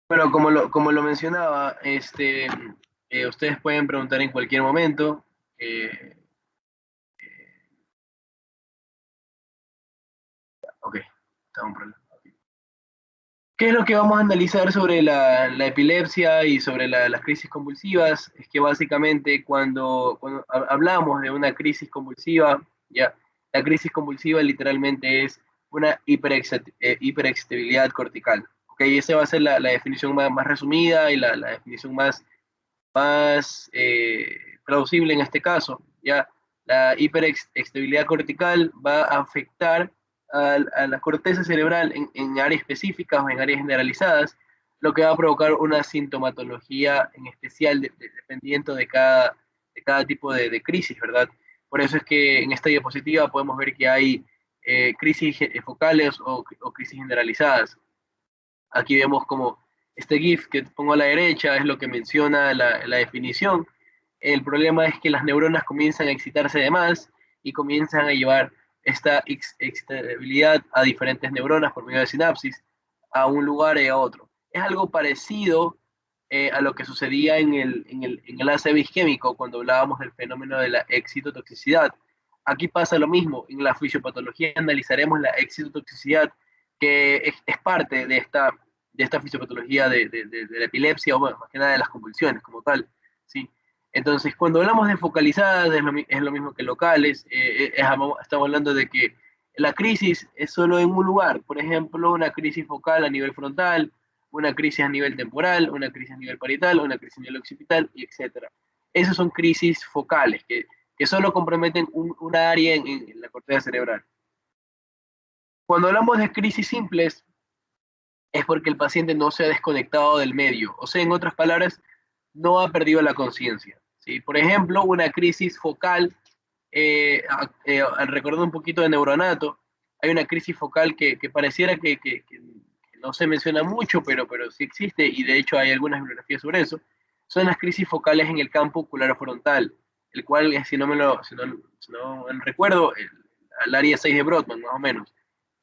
Bueno, como lo mencionaba, ustedes pueden preguntar en cualquier momento. eh, ok, está un problema. ¿Qué es lo que vamos a analizar sobre la epilepsia y sobre las crisis convulsivas? Es que básicamente cuando hablamos de una crisis convulsiva, ya, la crisis convulsiva literalmente es una hiperexcitabilidad cortical. ¿Ok? Esa va a ser la definición más resumida y la definición más plausible en este caso. ¿Ya? La hiperexcitabilidad cortical va a afectar a la corteza cerebral en áreas específicas o en áreas generalizadas, lo que va a provocar una sintomatología en especial dependiendo de cada tipo de crisis, ¿verdad? Por eso es que en esta diapositiva podemos ver que hay crisis focales o crisis generalizadas. Aquí vemos como este GIF que pongo a la derecha es lo que menciona la definición. El problema es que las neuronas comienzan a excitarse de más y comienzan a llevar esta excitabilidad a diferentes neuronas por medio de sinapsis a un lugar y a otro. Es algo parecido a lo que sucedía en el ACV isquémico cuando hablábamos del fenómeno de la excitotoxicidad. Aquí pasa lo mismo. En la fisiopatología analizaremos la excitotoxicidad, que es parte de esta fisiopatología de la epilepsia, o bueno, más que nada de las convulsiones como tal, ¿sí? Entonces, cuando hablamos de focalizadas, es lo mismo que locales, estamos hablando de que la crisis es solo en un lugar, por ejemplo, una crisis focal a nivel frontal, una crisis a nivel temporal, una crisis a nivel parietal, una crisis a nivel occipital, y etcétera. Esas son crisis focales que solo comprometen una área en la corteza cerebral. Cuando hablamos de crisis simples, es porque el paciente no se ha desconectado del medio, o sea, en otras palabras, no ha perdido la conciencia, ¿sí? Por ejemplo, una crisis focal, recordando un poquito de neuronato, hay una crisis focal que pareciera que no se menciona mucho, pero sí existe, y de hecho hay algunas bibliografías sobre eso, son las crisis focales en el campo ocular frontal, el cual, si no recuerdo, el área 6 de Brodmann, más o menos,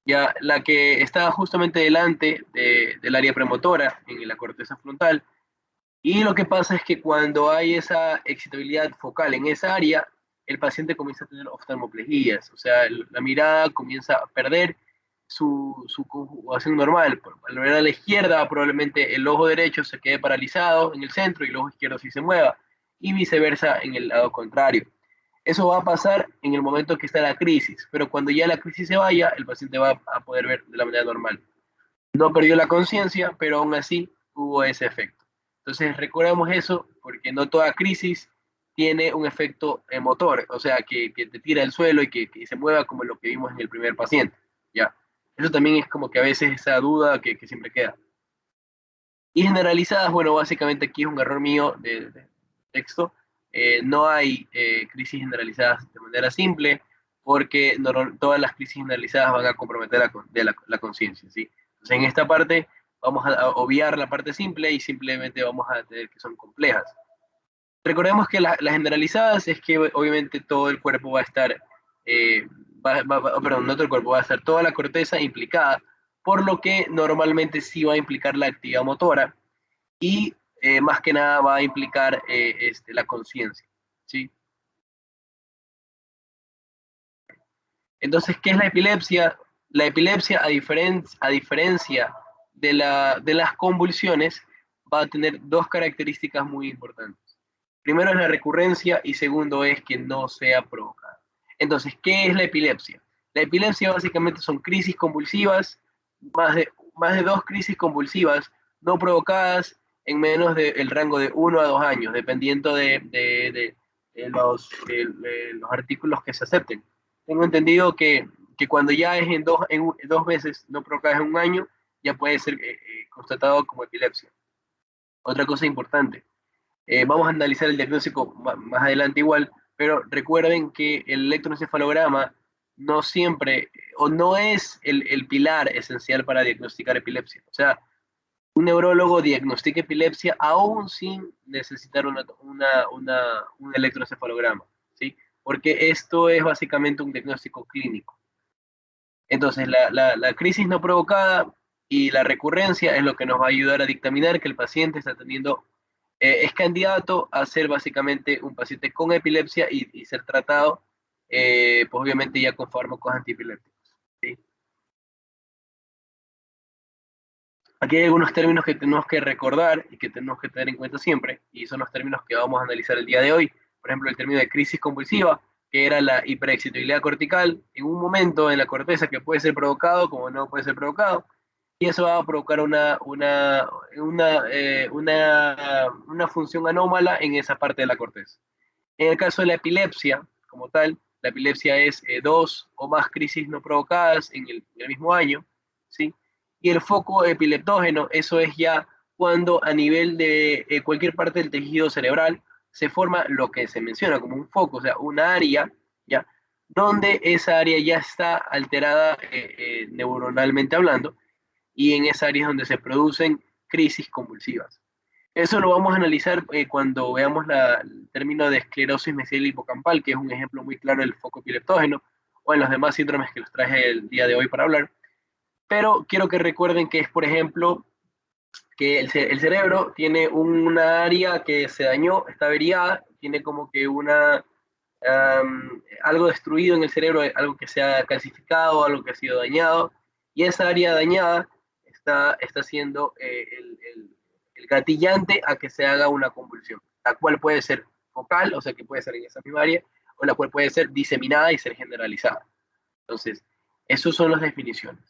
ya la que está justamente delante del área premotora, en la corteza frontal. Y lo que pasa es que cuando hay esa excitabilidad focal en esa área, el paciente comienza a tener oftalmoplegias, o sea, la mirada comienza a perder su conjugación normal. Al ver a la izquierda, probablemente el ojo derecho se quede paralizado en el centro y el ojo izquierdo sí se mueva, y viceversa en el lado contrario. Eso va a pasar en el momento que está la crisis, pero cuando ya la crisis se vaya, el paciente va a poder ver de la manera normal. No perdió la conciencia, pero aún así tuvo ese efecto. Entonces, recordemos eso porque no toda crisis tiene un efecto motor, o sea, que te tira al suelo y que se mueva como lo que vimos en el primer paciente. ¿Ya? Eso también es como que a veces esa duda que siempre queda. Y generalizadas, bueno, básicamente aquí es un error mío de texto. No hay crisis generalizadas de manera simple, porque todas las crisis generalizadas van a comprometer la conciencia, ¿sí? Entonces, en esta parte vamos a obviar la parte simple y simplemente vamos a tener que son complejas. Recordemos que las generalizadas es que obviamente todo el cuerpo va a estar, perdón, no todo el cuerpo, va a estar toda la corteza implicada, por lo que normalmente sí va a implicar la actividad motora y más que nada va a implicar la conciencia, ¿sí? Entonces, ¿qué es la epilepsia? La epilepsia, a diferencia de las convulsiones, va a tener dos características muy importantes. Primero es la recurrencia y segundo es que no sea provocada. Entonces, ¿qué es la epilepsia? La epilepsia básicamente son crisis convulsivas, más de dos crisis convulsivas no provocadas en menos del rango de 1 a 2 años, dependiendo de los artículos que se acepten. Tengo entendido que cuando ya es en dos veces no provocadas en un año, ya puede ser constatado como epilepsia. Otra cosa importante, vamos a analizar el diagnóstico más adelante igual, pero recuerden que el electroencefalograma no siempre o no es el pilar esencial para diagnosticar epilepsia. O sea, un neurólogo diagnostica epilepsia aún sin necesitar un electroencefalograma, ¿sí? Porque esto es básicamente un diagnóstico clínico. Entonces, la crisis no provocada y la recurrencia es lo que nos va a ayudar a dictaminar que el paciente está teniendo, es candidato a ser básicamente un paciente con epilepsia y ser tratado, pues obviamente ya con fármacos antiepilépticos. ¿Sí? Aquí hay algunos términos que tenemos que recordar y que tenemos que tener en cuenta siempre, y son los términos que vamos a analizar el día de hoy. Por ejemplo, el término de crisis convulsiva, que era la hiperexcitabilidad cortical en un momento en la corteza que puede ser provocado como no puede ser provocado, y eso va a provocar una función anómala en esa parte de la corteza. En el caso de la epilepsia, como tal, la epilepsia es dos o más crisis no provocadas en el mismo año, ¿sí? Y el foco epileptógeno, eso es ya cuando a nivel de cualquier parte del tejido cerebral se forma lo que se menciona como un foco, o sea, un área, ¿ya? Donde esa área ya está alterada neuronalmente hablando, y en esa área es donde se producen crisis convulsivas. Eso lo vamos a analizar cuando veamos el término de esclerosis mesial hipocampal, que es un ejemplo muy claro del foco epileptógeno, o en los demás síndromes que los traje el día de hoy para hablar. Pero quiero que recuerden que es, por ejemplo, que el cerebro tiene una área que se dañó, está averiada, tiene como que algo destruido en el cerebro, algo que se ha calcificado, algo que ha sido dañado, y esa área dañada está siendo el gatillante a que se haga una convulsión, la cual puede ser focal, o sea que puede ser en esa misma área, o la cual puede ser diseminada y ser generalizada. Entonces, esas son las definiciones.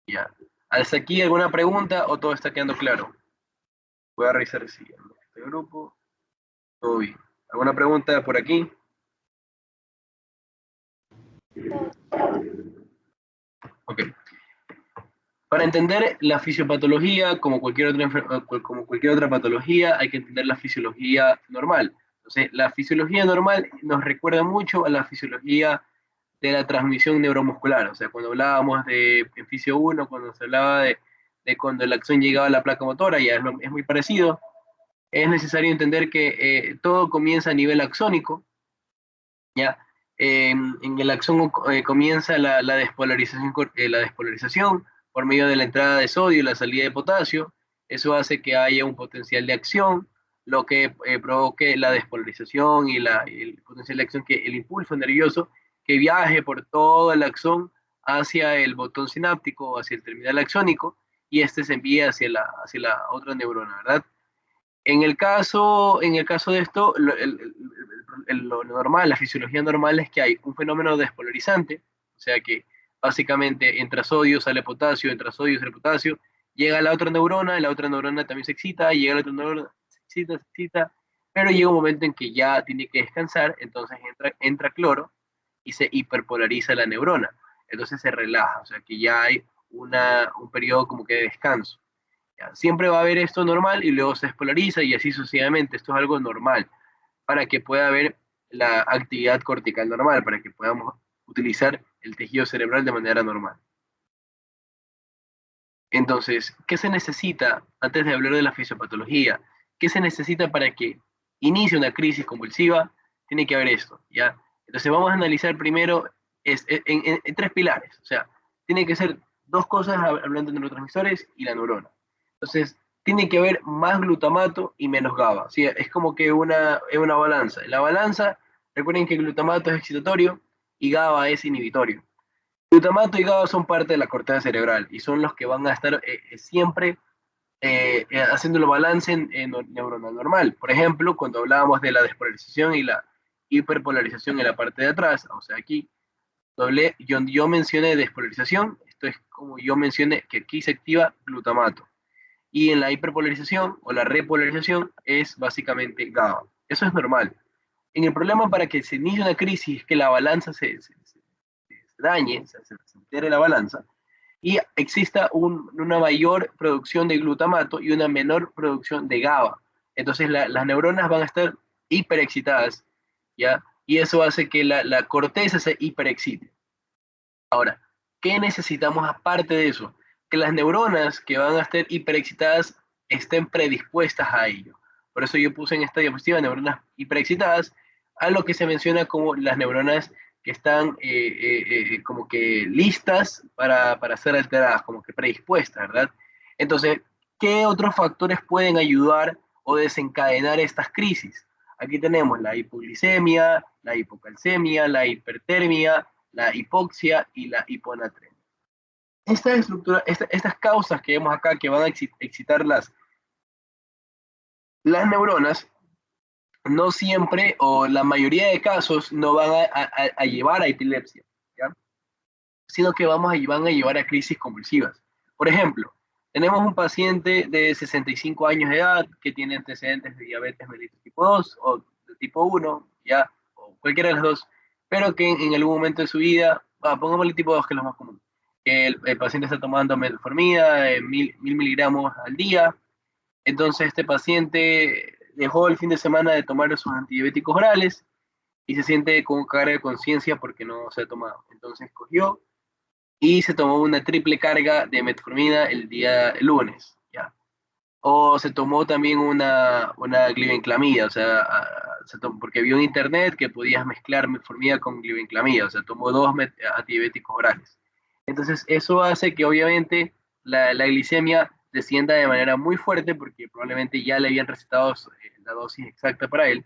Ya. ¿Hasta aquí alguna pregunta o todo está quedando claro? Voy a revisar si este grupo, todo bien. ¿Alguna pregunta por aquí? Ok. Para entender la fisiopatología, como cualquier otra patología, hay que entender la fisiología normal. Entonces, la fisiología normal nos recuerda mucho a la fisiología de la transmisión neuromuscular. O sea, cuando hablábamos en fisio 1, cuando se hablaba de cuando la acción llegaba a la placa motora, ya es muy parecido. Es necesario entender que todo comienza a nivel axónico, ¿ya? En el axón comienza la despolarización por medio de la entrada de sodio y la salida de potasio. Eso hace que haya un potencial de acción, lo que provoque la despolarización y el potencial de acción, que el impulso nervioso que viaje por todo el axón hacia el botón sináptico, hacia el terminal axónico, y este se envía hacia la otra neurona, ¿verdad? En el caso de esto, lo normal, la fisiología normal es que hay un fenómeno despolarizante, o sea que básicamente entra sodio, sale potasio, entra sodio, sale potasio, llega a la otra neurona también se excita, llega a la otra neurona, se excita, pero llega un momento en que ya tiene que descansar, entonces entra cloro y se hiperpolariza la neurona, entonces se relaja, o sea que ya hay un periodo como que de descanso. ¿Ya? Siempre va a haber esto normal y luego se despolariza y así sucesivamente. Esto es algo normal para que pueda haber la actividad cortical normal, para que podamos utilizar el tejido cerebral de manera normal. Entonces, ¿qué se necesita antes de hablar de la fisiopatología? ¿Qué se necesita para que inicie una crisis convulsiva? Tiene que haber esto, ¿ya? Entonces vamos a analizar primero en tres pilares. O sea, tiene que ser dos cosas hablando de neurotransmisores y la neurona. Entonces, tiene que haber más glutamato y menos GABA. ¿Sí? Es como que es una balanza. En la balanza, recuerden que el glutamato es excitatorio y GABA es inhibitorio. Glutamato y GABA son parte de la corteza cerebral y son los que van a estar siempre haciendo el balance en neuronal normal. Por ejemplo, cuando hablábamos de la despolarización y la hiperpolarización en la parte de atrás, o sea, aquí yo mencioné despolarización, esto es como yo mencioné que aquí se activa glutamato. Y en la hiperpolarización o la repolarización es básicamente GABA. Eso es normal. En el problema para que se inicie una crisis es que la balanza se dañe, se altere la balanza, y exista una mayor producción de glutamato y una menor producción de GABA. Entonces las neuronas van a estar hiperexcitadas, ¿ya? Y eso hace que la corteza se hiperexcite. Ahora, ¿qué necesitamos aparte de eso? Que las neuronas que van a estar hiperexcitadas estén predispuestas a ello. Por eso yo puse en esta diapositiva neuronas hiperexcitadas, a lo que se menciona como las neuronas que están como que listas para ser alteradas, como que predispuestas, ¿verdad? Entonces, ¿qué otros factores pueden ayudar o desencadenar estas crisis? Aquí tenemos la hipoglicemia, la hipocalcemia, la hipertermia, la hipoxia y la hiponatremia. Estas causas que vemos acá que van a excitar las neuronas, no siempre o la mayoría de casos no van a llevar a epilepsia, ¿ya? Sino que van a llevar a crisis convulsivas. Por ejemplo, tenemos un paciente de 65 años de edad que tiene antecedentes de diabetes mellitus tipo 2 o de tipo 1, ¿ya? O cualquiera de las dos, pero que en algún momento de su vida, pongámosle tipo 2, que es lo más común, que el paciente está tomando metformina de 1000 miligramos al día. Entonces este paciente dejó el fin de semana de tomar sus antidiabéticos orales y se siente con carga de conciencia porque no se ha tomado. Entonces cogió y se tomó una triple carga de metformina el día lunes, ¿ya? O se tomó también una glibenclamida, o sea, porque vio en internet que podías mezclar metformina con glibenclamida, o sea, tomó dos antidiabéticos orales. Entonces, eso hace que obviamente la glicemia descienda de manera muy fuerte porque probablemente ya le habían recetado la dosis exacta para él,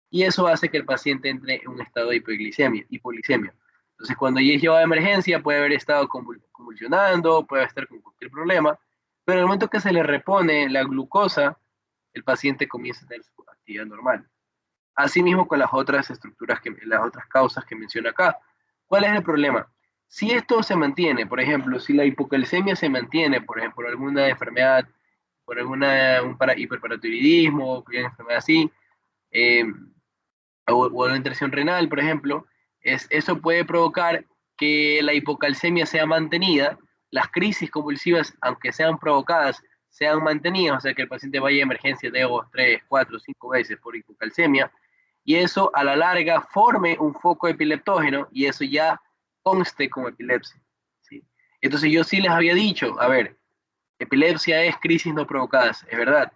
y eso hace que el paciente entre en un estado de hipoglicemia. Entonces, cuando ya es llevado a emergencia, puede haber estado convulsionando, puede estar con cualquier problema, pero en el momento que se le repone la glucosa, el paciente comienza a tener su actividad normal. Asimismo con las otras estructuras, las otras causas que menciona acá. ¿Cuál es el problema? Si esto se mantiene, por ejemplo, si la hipocalcemia se mantiene, por ejemplo, por alguna enfermedad, por hiperparatiroidismo, cualquier enfermedad así, eh, o una interacción renal, por ejemplo, eso puede provocar que la hipocalcemia sea mantenida, las crisis convulsivas, aunque sean provocadas, sean mantenidas, o sea que el paciente vaya a emergencia 2, 3, 4, 5 veces por hipocalcemia, y eso a la larga forme un foco epileptógeno y eso ya conste como epilepsia, ¿sí? Entonces yo sí les había dicho, a ver, epilepsia es crisis no provocadas, es verdad,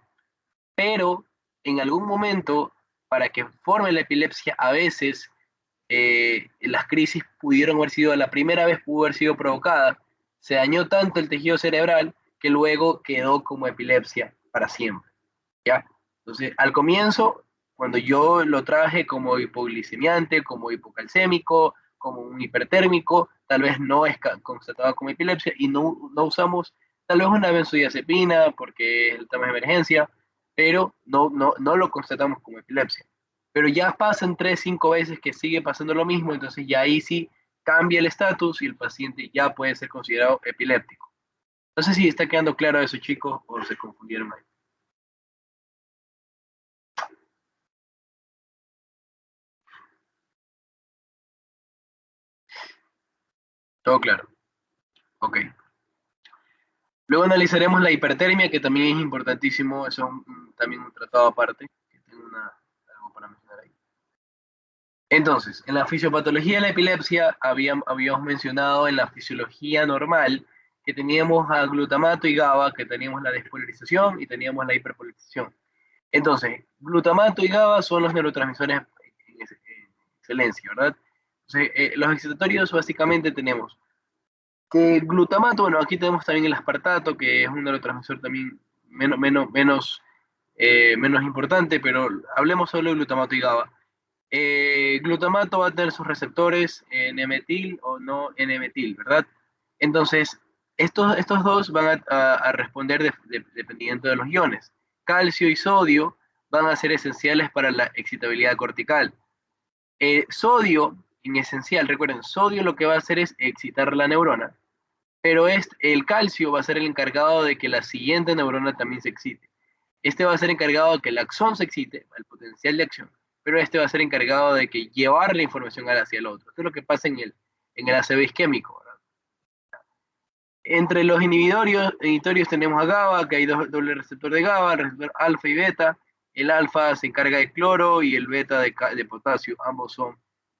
pero en algún momento, para que forme la epilepsia, a veces las crisis pudieron haber sido, la primera vez pudo haber sido provocada, se dañó tanto el tejido cerebral que luego quedó como epilepsia para siempre, ¿ya? Entonces, al comienzo, cuando yo lo traje como hipoglicemiante, como hipocalcémico, como un hipertérmico, tal vez no es constatado como epilepsia y no usamos tal vez una benzodiazepina porque es el tema de emergencia, pero no lo constatamos como epilepsia. Pero ya pasan 3, 5 veces que sigue pasando lo mismo, entonces ya ahí sí cambia el estatus y el paciente ya puede ser considerado epiléptico. No sé si está quedando claro eso, chicos, o se confundieron ahí. Todo claro. Ok. Luego analizaremos la hipertermia, que también es importantísimo. Eso es también un tratado aparte. Que tengo algo para mencionar ahí. Entonces, en la fisiopatología de la epilepsia habíamos mencionado en la fisiología normal que teníamos a glutamato y GABA, que teníamos la despolarización y teníamos la hiperpolarización. Entonces, glutamato y GABA son los neurotransmisores en excelencia, ¿verdad? Entonces, los excitatorios básicamente tenemos que glutamato, bueno, aquí tenemos también el aspartato, que es un neurotransmisor también menos importante, pero hablemos solo de glutamato y GABA. Glutamato va a tener sus receptores en N-metil o no N-metil, ¿verdad? Entonces, estos dos van a responder dependiendo de los iones. Calcio y sodio van a ser esenciales para la excitabilidad cortical. Sodio, en esencial, recuerden, sodio lo que va a hacer es excitar la neurona, pero el calcio va a ser el encargado de que la siguiente neurona también se excite. Este va a ser encargado de que el axón se excite, el potencial de acción, pero este va a ser encargado de que llevar la información hacia el otro. Esto es lo que pasa en el ACV isquémico, ¿verdad? Entre los inhibitorios tenemos a GABA, que hay doble receptor de GABA, el receptor alfa y beta. El alfa se encarga de cloro y el beta de potasio. Ambos son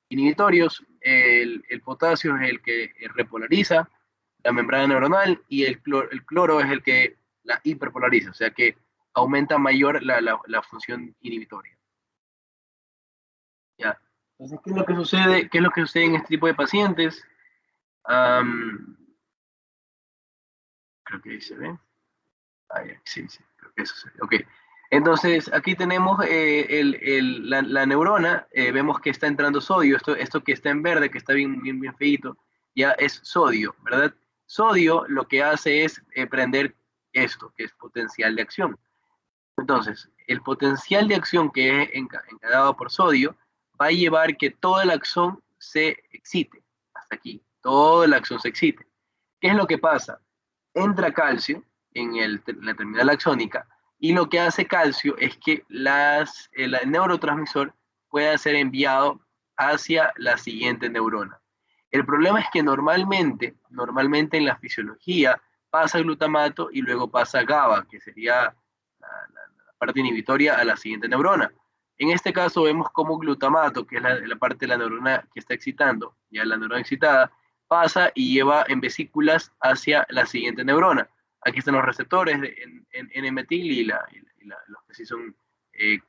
inhibitorios. El potasio es el que repolariza la membrana neuronal y el cloro es el que la hiperpolariza, o sea que aumenta mayor la función inhibitoria. ¿Ya? Entonces, ¿qué es lo que sucede? ¿Qué es lo que sucede en este tipo de pacientes? Am, creo que ahí se ve. Ah, ya, sí, sí, creo que eso se ve. Ok. Entonces, aquí tenemos la neurona, vemos que está entrando sodio, esto que está en verde, que está bien, bien, bien feito, ya es sodio, ¿verdad? Sodio lo que hace es prender esto, que es potencial de acción. Entonces, el potencial de acción que es encargado por sodio va a llevar que toda la acción se excite. Hasta aquí, toda la acción se excite. ¿Qué es lo que pasa? Entra calcio en la terminal axónica y lo que hace calcio es que el neurotransmisor pueda ser enviado hacia la siguiente neurona. El problema es que normalmente en la fisiología pasa glutamato y luego pasa GABA, que sería la parte inhibitoria a la siguiente neurona. En este caso vemos como glutamato, que es la parte de la neurona que está excitando, ya la neurona excitada, pasa y lleva en vesículas hacia la siguiente neurona. Aquí están los receptores en N-metil y los que sí son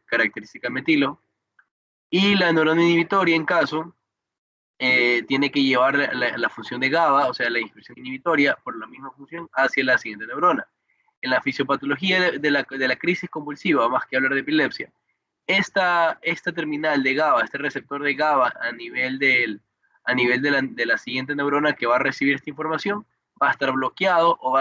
características metilo. Y la neurona inhibitoria, en caso, tiene que llevar la función de GABA, o sea, la inhibición inhibitoria, por la misma función, hacia la siguiente neurona. En la fisiopatología de la crisis convulsiva, más que hablar de epilepsia, esta terminal de GABA, este receptor de GABA a nivel de la siguiente neurona que va a recibir esta información, va a estar bloqueado o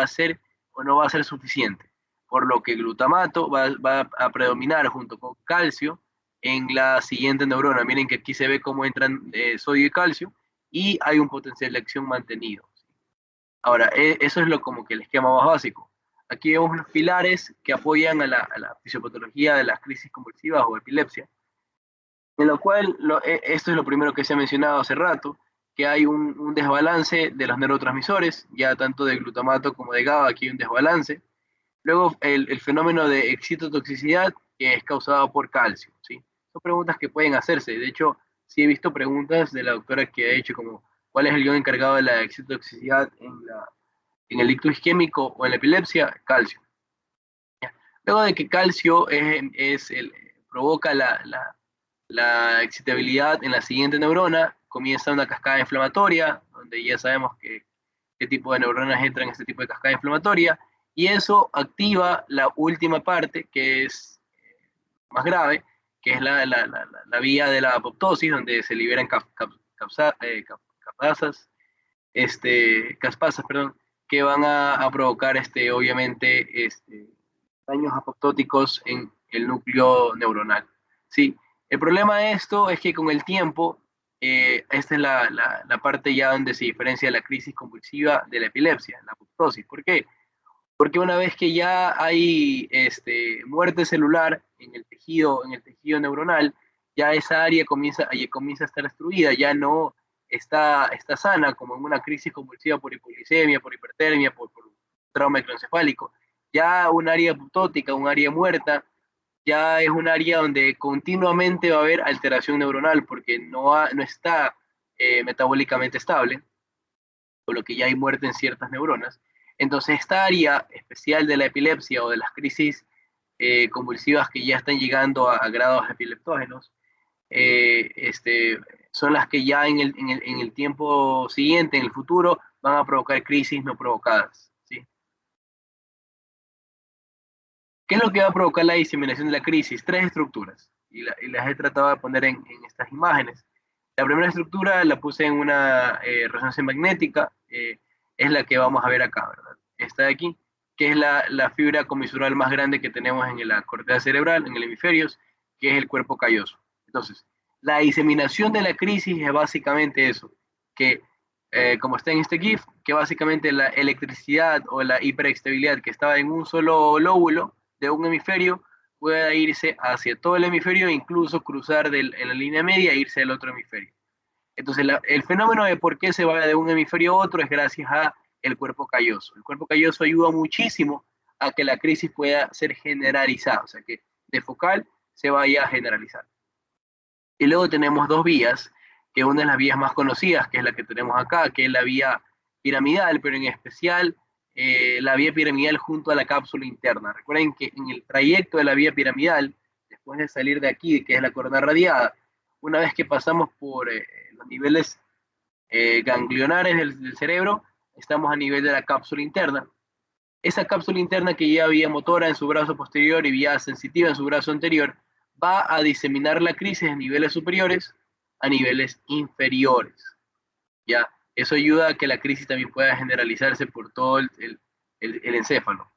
no va a ser suficiente. Por lo que glutamato va a predominar junto con calcio en la siguiente neurona. Miren que aquí se ve cómo entran sodio y calcio y hay un potencial de acción mantenido. Ahora, eso es como que el esquema más básico. Aquí vemos los pilares que apoyan a la fisiopatología de las crisis convulsivas o epilepsia, en lo cual esto es lo primero que se ha mencionado hace rato, que hay un desbalance de los neurotransmisores, ya tanto de glutamato como de GABA, aquí hay un desbalance. Luego, el fenómeno de excitotoxicidad, que es causado por calcio, ¿sí? Son preguntas que pueden hacerse. De hecho, sí he visto preguntas de la doctora que ha hecho como, ¿cuál es el ion encargado de la excitotoxicidad en el ictus isquémico o en la epilepsia? Calcio. Luego de que calcio provoca la excitabilidad en la siguiente neurona, comienza una cascada inflamatoria, donde ya sabemos qué tipo de neuronas entran en este tipo de cascada inflamatoria, y eso activa la última parte, que es más grave, que es la vía de la apoptosis, donde se liberan caspasas, perdón, que van a provocar obviamente daños apoptóticos en el núcleo neuronal. ¿Sí? El problema de esto es que con el tiempo, esta es la parte ya donde se diferencia la crisis convulsiva de la epilepsia, la apoptosis. ¿Por qué? Porque una vez que ya hay muerte celular en el tejido neuronal, ya esa área comienza a estar destruida, ya no está sana, como en una crisis convulsiva por hipoglicemia, por hipertermia, por trauma microencefálico. Ya un área apoptótica, un área muerta, ya es un área donde continuamente va a haber alteración neuronal porque no está metabólicamente estable, por lo que ya hay muerte en ciertas neuronas. Entonces, esta área especial de la epilepsia o de las crisis convulsivas que ya están llegando a grados epileptógenos, son las que ya en el tiempo siguiente, en el futuro, van a provocar crisis no provocadas. ¿Sí? ¿Qué es lo que va a provocar la diseminación de la crisis? Tres estructuras, y las he tratado de poner en estas imágenes. La primera estructura la puse en una resonancia magnética, es la que vamos a ver acá, ¿verdad? Esta de aquí, que es la fibra comisural más grande que tenemos en la corteza cerebral, en el hemisferio, que es el cuerpo calloso. Entonces, la diseminación de la crisis es básicamente eso, que como está en este GIF, que básicamente la electricidad o la hiperestabilidad que estaba en un solo lóbulo de un hemisferio pueda irse hacia todo el hemisferio e incluso cruzar en la línea media e irse al otro hemisferio. Entonces, el fenómeno de por qué se va de un hemisferio a otro es gracias a el cuerpo calloso. El cuerpo calloso ayuda muchísimo a que la crisis pueda ser generalizada, o sea, que de focal se vaya a generalizar. Y luego tenemos dos vías, que una de las vías más conocidas, que es la que tenemos acá, que es la vía piramidal, pero en especial la vía piramidal junto a la cápsula interna. Recuerden que en el trayecto de la vía piramidal, después de salir de aquí, que es la corona radiada, una vez que pasamos por los niveles ganglionares del cerebro, estamos a nivel de la cápsula interna. Esa cápsula interna que lleva vía motora en su brazo posterior y vía sensitiva en su brazo anterior, va a diseminar la crisis de niveles superiores a niveles inferiores. ¿Ya? Eso ayuda a que la crisis también pueda generalizarse por todo el encéfalo.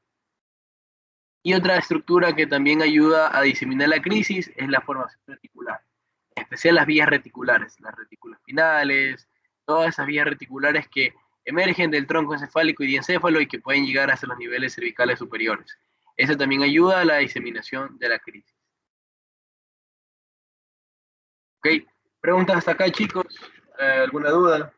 Y otra estructura que también ayuda a diseminar la crisis es la formación reticular, en especial las vías reticulares, las retículas espinales, todas esas vías reticulares que emergen del tronco encefálico y diencéfalo y que pueden llegar hasta los niveles cervicales superiores. Eso también ayuda a la diseminación de la crisis. ¿Ok? ¿Preguntas hasta acá, chicos? ¿Alguna duda?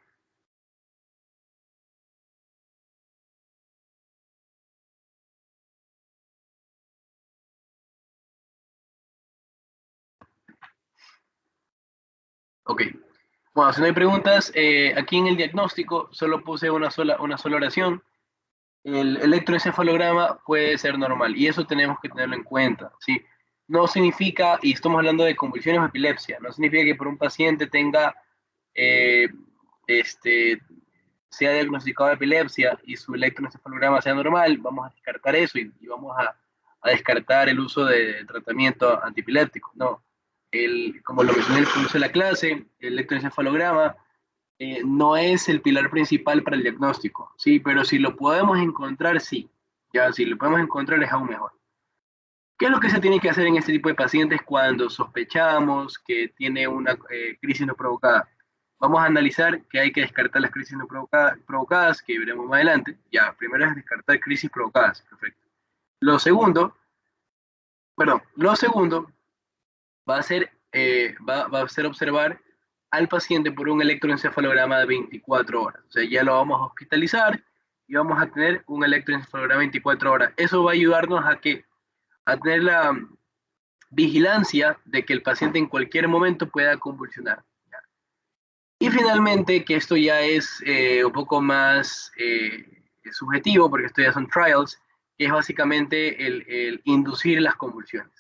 Ok. Bueno, si no hay preguntas, aquí en el diagnóstico solo puse una sola oración. El electroencefalograma puede ser normal y eso tenemos que tenerlo en cuenta, ¿sí? No significa, y estamos hablando de convulsiones o epilepsia, no significa que por un paciente tenga, eh, este, sea diagnosticado de epilepsia y su electroencefalograma sea normal, vamos a descartar eso y vamos a descartar el uso de tratamiento antiepiléptico. No, como lo mencioné al comienzo de la clase, el electroencefalograma no es el pilar principal para el diagnóstico, sí, pero si lo podemos encontrar, sí. Ya, si lo podemos encontrar es aún mejor. ¿Qué es lo que se tiene que hacer en este tipo de pacientes cuando sospechamos que tiene una crisis no provocada? Vamos a analizar que hay que descartar las crisis no provocadas, que veremos más adelante. Ya, primero es descartar crisis provocadas, perfecto. Lo segundo, lo segundo va a ser observar al paciente por un electroencefalograma de 24 horas. O sea, ya lo vamos a hospitalizar y vamos a tener un electroencefalograma de 24 horas. Eso va a ayudarnos a tener la vigilancia de que el paciente en cualquier momento pueda convulsionar. Y finalmente, que esto ya es un poco más subjetivo, porque esto ya son trials, que es básicamente el inducir las convulsiones.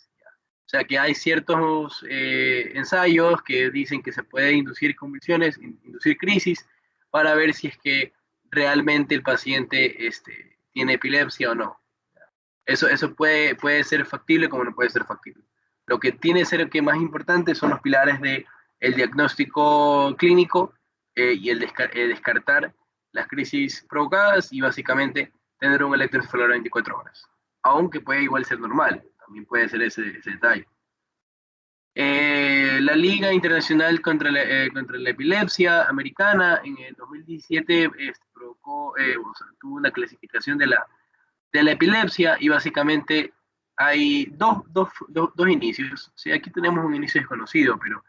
O sea que hay ciertos ensayos que dicen que se puede inducir convulsiones, inducir crisis, para ver si es que realmente el paciente tiene epilepsia o no. Eso puede ser factible como no puede ser factible. Lo que tiene que ser que más importante son los pilares del diagnóstico clínico y descartar las crisis provocadas y básicamente tener un electroencefalograma 24 horas. Aunque puede igual ser normal, también puede ser ese detalle. La Liga Internacional contra la Epilepsia Americana en el 2017 tuvo una clasificación de la epilepsia y básicamente hay dos inicios. Sí, aquí tenemos un inicio desconocido, pero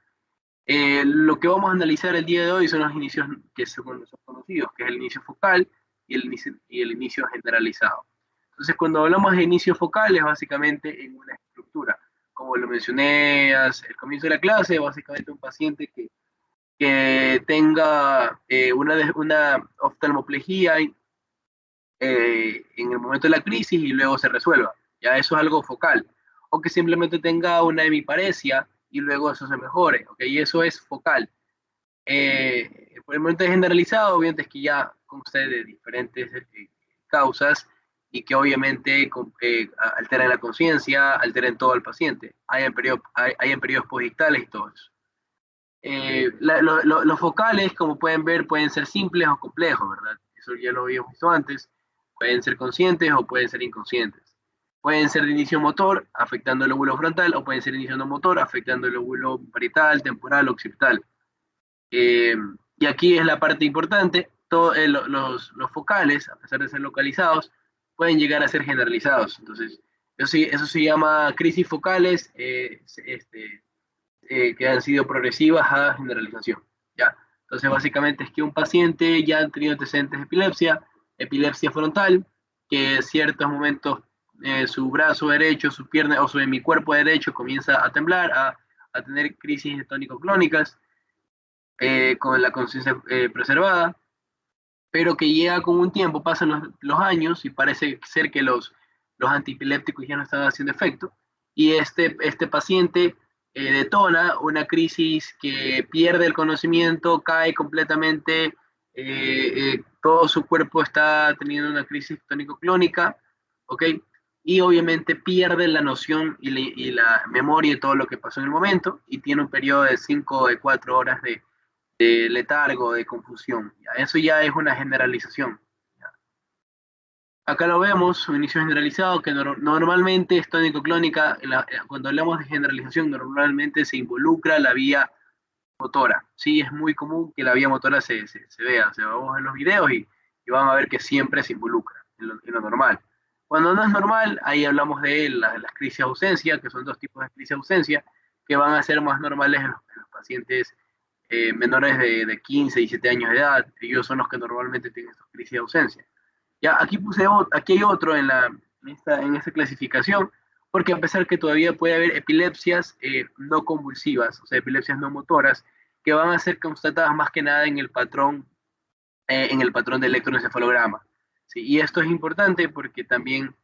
lo que vamos a analizar el día de hoy son los inicios que son conocidos, que es el inicio focal y el inicio generalizado. Entonces, cuando hablamos de inicio focal, es básicamente en una estructura. Como lo mencioné al comienzo de la clase, básicamente un paciente que tenga una oftalmoplejía en el momento de la crisis y luego se resuelva. Ya eso es algo focal. O que simplemente tenga una hemiparesia y luego eso se mejore. ¿Ok? Y eso es focal. Por el momento generalizado, obviamente es que ya consta de diferentes causas y que obviamente alteran la conciencia, alteran todo el paciente. Hay en periodos postdictales y todo eso. Los focales, como pueden ver, pueden ser simples o complejos, ¿verdad? Eso ya lo habíamos visto antes. Pueden ser conscientes o pueden ser inconscientes. Pueden ser de inicio motor, afectando el lóbulo frontal, o pueden ser de inicio no motor, afectando el lóbulo parietal, temporal, occipital. Y aquí es la parte importante, los focales, a pesar de ser localizados, pueden llegar a ser generalizados. Entonces, eso se llama crisis focales, que han sido progresivas a generalización. ¿Ya? Entonces, básicamente es que un paciente ya ha tenido antecedentes de epilepsia frontal, que en ciertos momentos su brazo derecho, su pierna o su hemicuerpo derecho comienza a temblar, a tener crisis tónico-clónicas con la conciencia preservada, pero que llega con un tiempo, pasan los años y parece ser que los antiepilépticos ya no están haciendo efecto, y este paciente detona una crisis que pierde el conocimiento, cae completamente, todo su cuerpo está teniendo una crisis tónico-clónica, ¿ok? Y obviamente pierde la noción y la memoria de todo lo que pasó en el momento y tiene un periodo de 5 o de 4 horas de letargo, de confusión. ¿Ya? Eso ya es una generalización. ¿Ya? Acá lo vemos, un inicio generalizado que normalmente es tónico-clónica. Cuando hablamos de generalización, normalmente se involucra la vía motora. Sí, es muy común que la vía motora se vea. O sea, vamos a ver los videos y van a ver que siempre se involucra en lo normal. Cuando no es normal, ahí hablamos de las crisis de ausencia, que son dos tipos de crisis de ausencia, que van a ser más normales en los pacientes menores de 15 y 17 años de edad. Ellos son los que normalmente tienen estas crisis de ausencia. Ya, aquí hay otro en esta clasificación, porque a pesar que todavía puede haber epilepsias no convulsivas, o sea, epilepsias no motoras, que van a ser constatadas más que nada en el patrón de electroencefalograma. ¿Sí? Y esto es importante porque también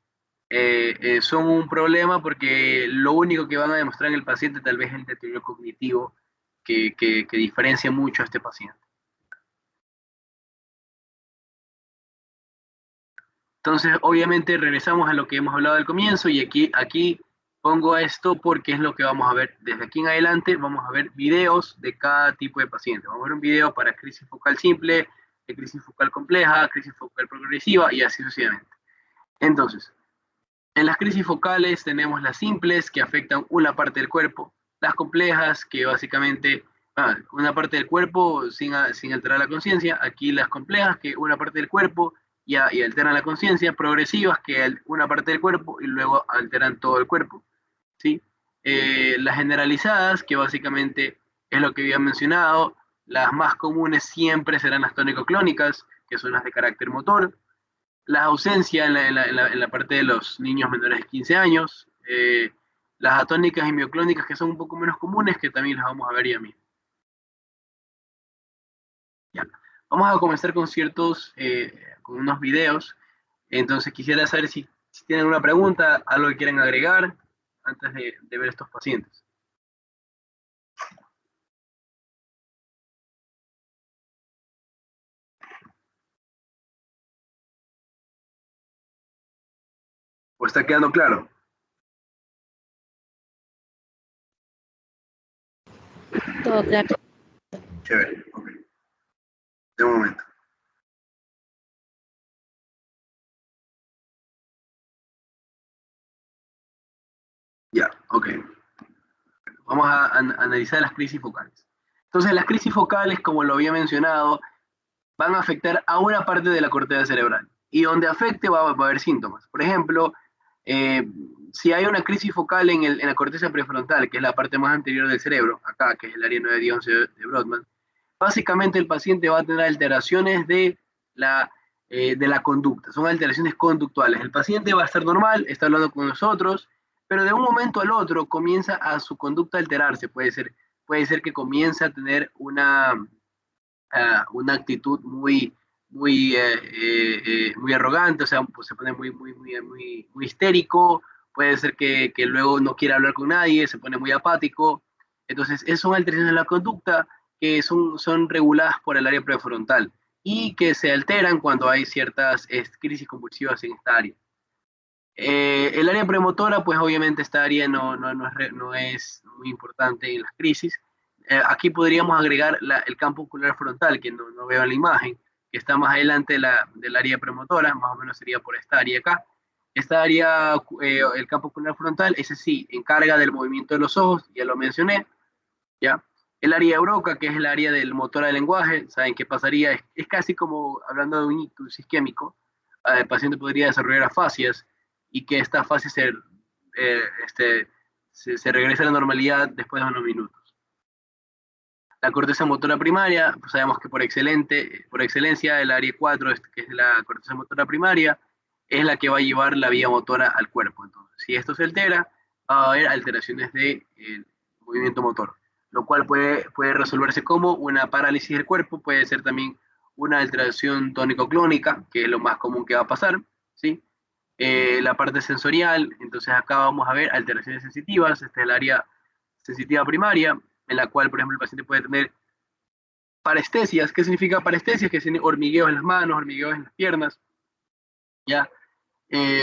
son un problema porque lo único que van a demostrar en el paciente tal vez es el deterioro cognitivo que diferencia mucho a este paciente. Entonces, obviamente, regresamos a lo que hemos hablado al comienzo y aquí pongo esto porque es lo que vamos a ver. Desde aquí en adelante vamos a ver videos de cada tipo de paciente. Vamos a ver un video para crisis focal simple, de crisis focal compleja, crisis focal progresiva y así sucesivamente. Entonces, en las crisis focales tenemos las simples que afectan una parte del cuerpo, las complejas que básicamente una parte del cuerpo sin alterar la conciencia, aquí las complejas que una parte del cuerpo y alteran la conciencia, progresivas que una parte del cuerpo y luego alteran todo el cuerpo. ¿Sí? Las generalizadas que básicamente es lo que había mencionado, las más comunes siempre serán las tónico-clónicas, que son las de carácter motor, la ausencia en la parte de los niños menores de 15 años, las atónicas y mioclónicas que son un poco menos comunes, que también las vamos a ver ya mismo. Ya. Vamos a comenzar con con unos videos. Entonces quisiera saber si tienen una pregunta, algo que quieren agregar antes de ver estos pacientes. ¿O está quedando claro? Todo claro. Chévere, ok. De un momento. Ya, ok. Vamos a analizar las crisis focales. Entonces, las crisis focales, como lo había mencionado, van a afectar a una parte de la corteza cerebral. Y donde afecte va a haber síntomas. Por ejemplo, eh, si hay una crisis focal en la corteza prefrontal, que es la parte más anterior del cerebro, acá, que es el área 9, 10, 11 de Brodmann, básicamente el paciente va a tener alteraciones de la conducta, son alteraciones conductuales. El paciente va a estar normal, está hablando con nosotros, pero de un momento al otro comienza a su conducta a alterarse. Puede ser que comience a tener una actitud muy arrogante, o sea, pues se pone muy histérico, puede ser que luego no quiera hablar con nadie, se pone muy apático. Entonces, esas son alteraciones de la conducta que son reguladas por el área prefrontal y que se alteran cuando hay ciertas crisis convulsivas en esta área. El área premotora, pues obviamente esta área no es muy importante en las crisis. Aquí podríamos agregar el campo ocular frontal, que no veo en la imagen, que está más adelante del área premotora, más o menos sería por esta área acá. Esta área, el campo ocular frontal, ese sí, encarga del movimiento de los ojos, ya lo mencioné, ¿ya? El área de Broca, que es el área del motor del lenguaje, ¿saben qué pasaría? Es casi como hablando de un ictus isquémico. El paciente podría desarrollar afasias y que esta fase se regrese a la normalidad después de unos minutos. La corteza motora primaria, pues sabemos que por excelencia el área 4, que es la corteza motora primaria, es la que va a llevar la vía motora al cuerpo. Entonces, si esto se altera, va a haber alteraciones del movimiento motor, lo cual puede resolverse como una parálisis del cuerpo, puede ser también una alteración tónico-clónica, que es lo más común que va a pasar, ¿sí? La parte sensorial, entonces acá vamos a ver alteraciones sensitivas, este es el área sensitiva primaria, en la cual, por ejemplo, el paciente puede tener parestesias. ¿Qué significa parestesias? Que tiene hormigueos en las manos, hormigueos en las piernas, ¿ya?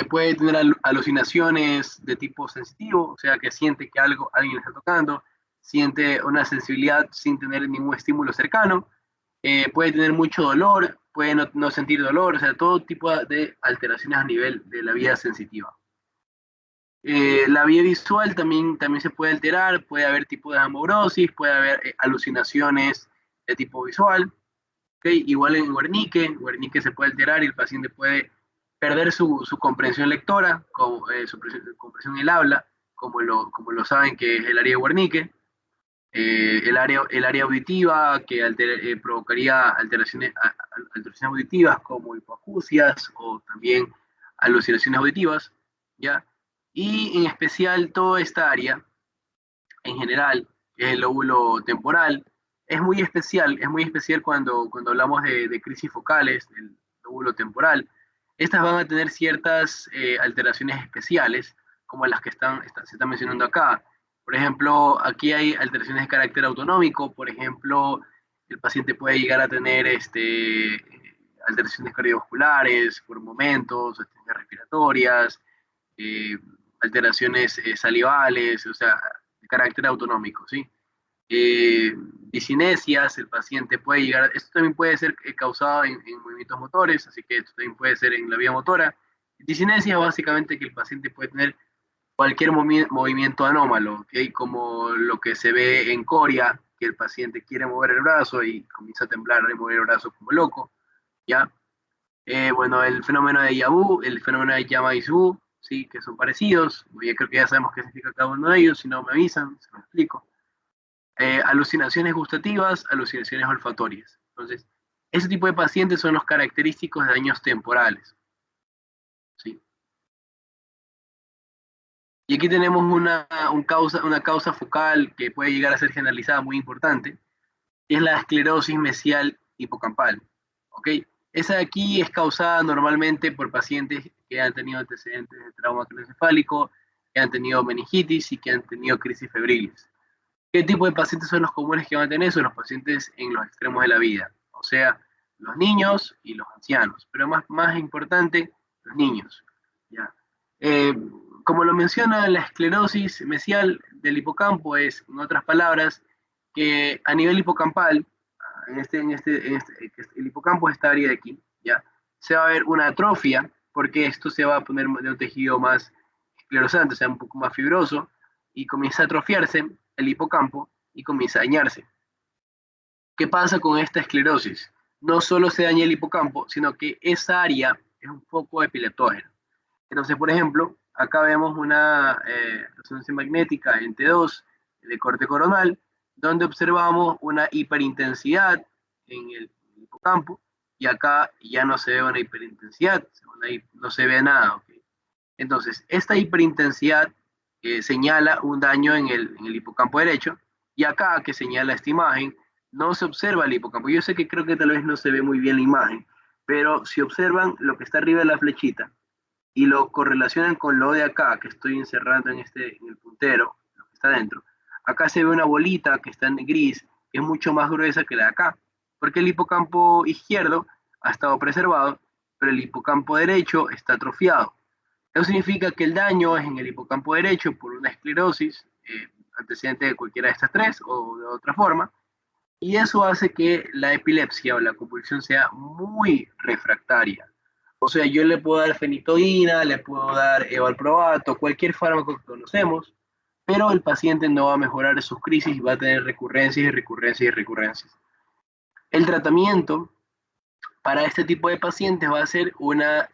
Puede tener alucinaciones de tipo sensitivo, o sea, que siente que alguien le está tocando, siente una sensibilidad sin tener ningún estímulo cercano, puede tener mucho dolor, puede no sentir dolor, o sea, todo tipo de alteraciones a nivel de la vía sensitiva. La vía visual también se puede alterar, puede haber tipo de amaurosis, puede haber alucinaciones de tipo visual. ¿Okay? Igual en Wernicke se puede alterar y el paciente puede perder su comprensión lectora, su comprensión en el habla, como lo saben que es el área de Wernicke. El área auditiva que provocaría alteraciones auditivas como hipoacusias o también alucinaciones auditivas, ¿ya? Y en especial toda esta área, en general, que es el lóbulo temporal, es muy especial cuando hablamos de crisis focales, del lóbulo temporal. Estas van a tener ciertas alteraciones especiales, como las que se están mencionando acá. Por ejemplo, aquí hay alteraciones de carácter autonómico, por ejemplo, el paciente puede llegar a tener alteraciones cardiovasculares por momentos, alteraciones respiratorias, eh, alteraciones salivales, o sea, de carácter autonómico, ¿sí? Disinesias, el paciente puede llegar, esto también puede ser causado en movimientos motores, así que esto también puede ser en la vía motora. Disinesia básicamente que el paciente puede tener cualquier movimiento anómalo, ¿okay? Como lo que se ve en Coria, que el paciente quiere mover el brazo y comienza a temblar y mover el brazo como loco, ¿ya? Bueno, el fenómeno de Yabu, el fenómeno de Yamaizú, ¿sí? Que son parecidos, yo creo que ya sabemos qué significa cada uno de ellos, si no me avisan, se lo explico. Alucinaciones gustativas, alucinaciones olfatorias. Entonces, ese tipo de pacientes son los característicos de daños temporales, ¿sí? Y aquí tenemos una causa focal que puede llegar a ser generalizada muy importante, que es la esclerosis mesial hipocampal. ¿Ok? Esa de aquí es causada normalmente por pacientes que han tenido antecedentes de trauma craneoencefálico, que han tenido meningitis y que han tenido crisis febriles. ¿Qué tipo de pacientes son los comunes que van a tener eso? Los pacientes en los extremos de la vida, o sea, los niños y los ancianos, pero más importante, los niños. ¿Ya? Eh, Como lo menciona, la esclerosis mesial del hipocampo es, en otras palabras, que a nivel hipocampal, el hipocampo es esta área de aquí, ¿ya? Se va a ver una atrofia, porque esto se va a poner de un tejido más esclerosante, o sea, un poco más fibroso, y comienza a atrofiarse el hipocampo y comienza a dañarse. ¿Qué pasa con esta esclerosis? No solo se daña el hipocampo, sino que esa área es un poco epileptógena. Entonces, por ejemplo, acá vemos una resonancia magnética en T2 de corte coronal, donde observamos una hiperintensidad en el hipocampo, y acá ya no se ve una hiperintensidad, no se ve nada. ¿Okay? Entonces, esta hiperintensidad señala un daño en el hipocampo derecho, y acá que señala esta imagen, no se observa el hipocampo. Yo sé que creo que tal vez no se ve muy bien la imagen, pero si observan lo que está arriba de la flechita y lo correlacionan con lo de acá, que estoy encerrando en el puntero, lo que está dentro, acá se ve una bolita que está en gris, que es mucho más gruesa que la de acá, porque el hipocampo izquierdo ha estado preservado, pero el hipocampo derecho está atrofiado. Eso significa que el daño es en el hipocampo derecho por una esclerosis antecedente de cualquiera de estas tres o de otra forma, y eso hace que la epilepsia o la convulsión sea muy refractaria. O sea, yo le puedo dar fenitoína, le puedo dar valproato, cualquier fármaco que conocemos, pero el paciente no va a mejorar sus crisis y va a tener recurrencias y recurrencias y recurrencias. El tratamiento para este tipo de pacientes va a ser una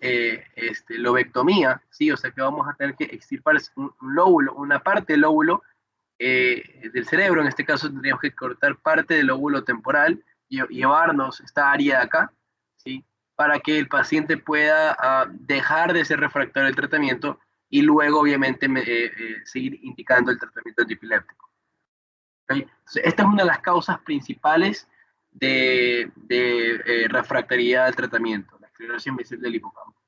lobectomía, ¿sí? O sea que vamos a tener que extirpar un lóbulo, una parte del lóbulo del cerebro. En este caso tendríamos que cortar parte del lóbulo temporal y llevarnos esta área de acá, ¿sí? Para que el paciente pueda dejar de ser refractario al tratamiento y luego obviamente seguir indicando el tratamiento antiepiléptico. ¿Okay? Entonces, esta es una de las causas principales de refractariedad al tratamiento, la esclerosis mesial del hipocampo.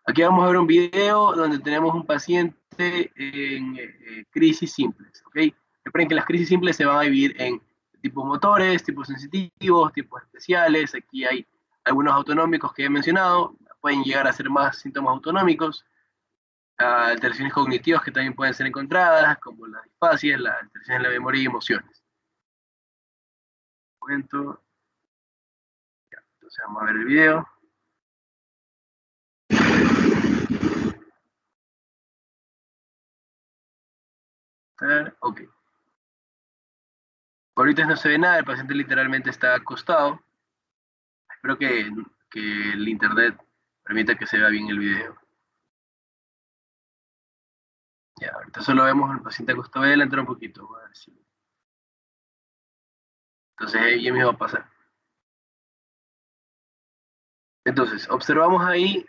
Aquí vamos a ver un video donde tenemos un paciente en crisis simples, ¿ok? Recuerden que las crisis simples se van a dividir en tipos motores, tipos sensitivos, tipos especiales. Aquí hay algunos autonómicos que he mencionado, pueden llegar a ser más síntomas autonómicos, alteraciones cognitivas que también pueden ser encontradas, como las disfasias, las alteraciones en la memoria y emociones. Un momento, entonces vamos a ver el video. Ok. Ahorita no se ve nada, el paciente literalmente está acostado. Espero que el internet permita que se vea bien el video. Ya, ahorita solo vemos al paciente acostado. Voy a adelantar un poquito. A ver si... Entonces ya me va a pasar. Entonces, observamos ahí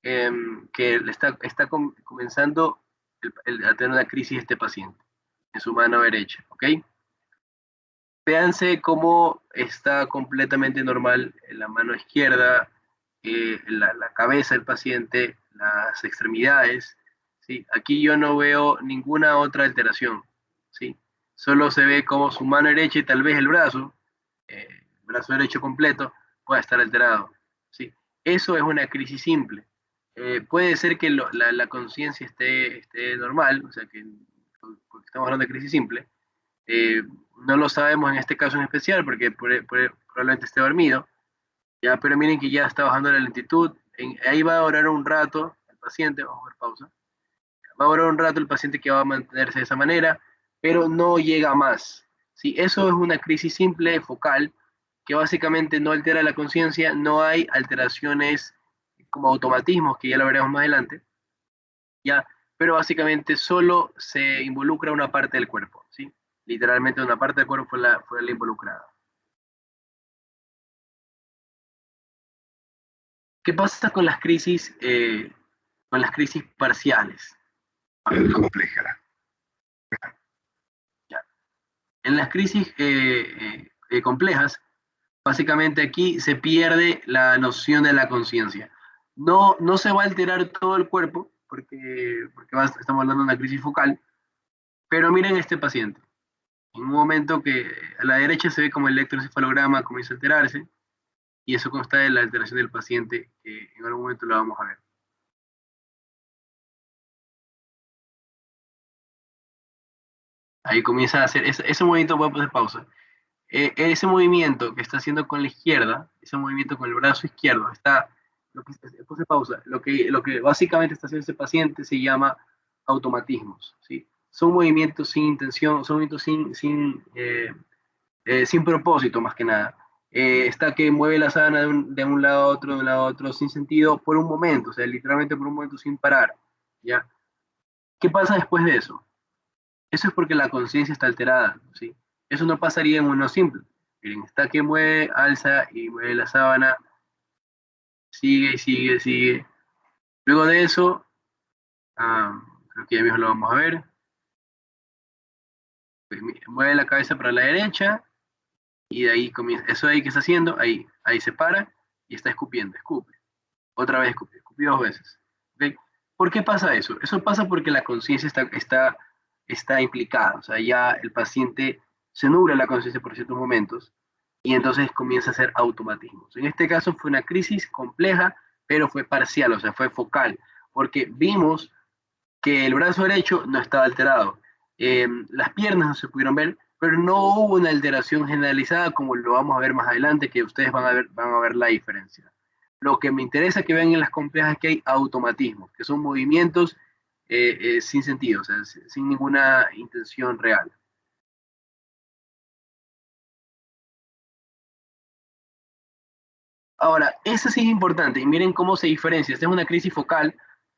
que está comenzando a tener una crisis este paciente en su mano derecha, ¿ok? Véanse cómo está completamente normal en la mano izquierda, la cabeza del paciente, las extremidades, ¿sí? Aquí yo no veo ninguna otra alteración, ¿sí? Solo se ve como su mano derecha y tal vez el brazo derecho completo, pueda estar alterado, ¿sí? Eso es una crisis simple. Puede ser que la conciencia esté normal, o sea que porque estamos hablando de crisis simple, eh, no lo sabemos en este caso en especial porque probablemente esté dormido, ya, pero miren que ya está bajando la lentitud, ahí va a orar un rato el paciente, vamos a ver pausa, va a orar un rato el paciente que va a mantenerse de esa manera, pero no llega más. ¿Sí? Eso es una crisis simple, focal, que básicamente no altera la conciencia, no hay alteraciones como automatismos, que ya lo veremos más adelante, ¿ya? Pero básicamente solo se involucra una parte del cuerpo, ¿sí? Literalmente una parte del cuerpo fue la involucrada. ¿Qué pasa con las crisis parciales? Compleja. ¿Ya? En las crisis complejas, básicamente aquí se pierde la noción de la conciencia. No, no se va a alterar todo el cuerpo, porque estamos hablando de una crisis focal, pero miren este paciente. En un momento que a la derecha se ve como el electroencefalograma comienza a alterarse, y eso consta de la alteración del paciente, que en algún momento lo vamos a ver. Ahí comienza a hacer ese movimiento, voy a poner pausa. Ese movimiento que está haciendo con la izquierda, ese movimiento con el brazo izquierdo, puse pausa, lo que básicamente está haciendo ese paciente se llama automatismos, ¿sí? Son movimientos sin intención, son movimientos sin propósito más que nada. Está que mueve la sábana de un lado a otro, de un lado a otro, sin sentido, por un momento, o sea, literalmente por un momento sin parar, ¿ya? ¿Qué pasa después de eso? Eso es porque la conciencia está alterada, ¿sí? Eso no pasaría en uno simple. Miren, está que mueve, alza y mueve la sábana, sigue y sigue, sigue. Luego de eso, creo que ya mismo lo vamos a ver, pues, mueve la cabeza para la derecha y de ahí comienza. Eso ahí que está haciendo, ahí se para y está escupiendo, escupe. Otra vez escupe, escupe dos veces. ¿Ok? ¿Por qué pasa eso? Eso pasa porque la conciencia está implicada, o sea, ya el paciente se nubla la conciencia por ciertos momentos y entonces comienza a hacer automatismos. En este caso fue una crisis compleja, pero fue parcial, o sea, fue focal, porque vimos que el brazo derecho no estaba alterado, las piernas no se pudieron ver, pero no hubo una alteración generalizada como lo vamos a ver más adelante, que ustedes van a ver la diferencia. Lo que me interesa que vean en las complejas es que hay automatismos, que son movimientos sin sentido, o sea, sin ninguna intención real. Ahora, eso sí es importante, y miren cómo se diferencia. Esta es una crisis focal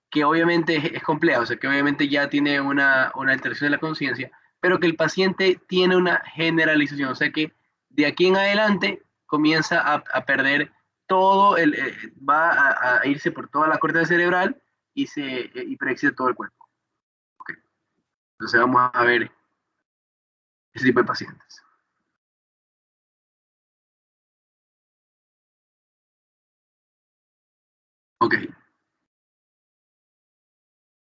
que obviamente es compleja, o sea, que obviamente ya tiene una alteración de la conciencia, pero que el paciente tiene una generalización, o sea, que de aquí en adelante comienza a perder todo, va a irse por toda la corteza cerebral y preexcede todo el cuerpo. Okay. Entonces vamos a ver ese tipo de pacientes. Ok,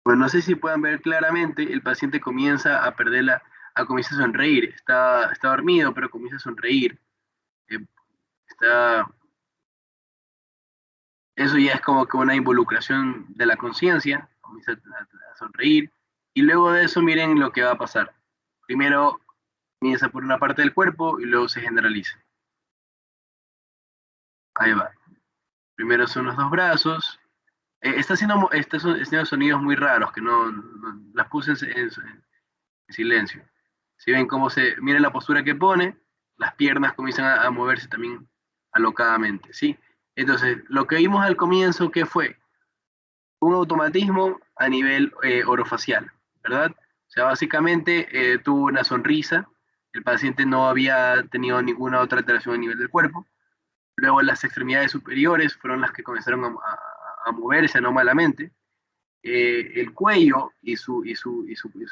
Pues no sé si puedan ver claramente, el paciente comienza a comienza a sonreír. Está dormido, pero comienza a sonreír. Eh, está, Eso ya es como que una involucración de la conciencia, comienza a sonreír. Y luego de eso, miren lo que va a pasar. Primero comienza por una parte del cuerpo y luego se generaliza. Ahí va. Primero son los dos brazos. Está haciendo sonidos muy raros que las puse en silencio. Si ven cómo miren la postura que pone, las piernas comienzan a moverse también alocadamente, ¿sí? Entonces, lo que vimos al comienzo, ¿qué fue? Un automatismo a nivel orofacial, ¿verdad? O sea, básicamente tuvo una sonrisa, el paciente no había tenido ninguna otra alteración a nivel del cuerpo, luego las extremidades superiores fueron las que comenzaron a moverse anómalamente, el cuello y su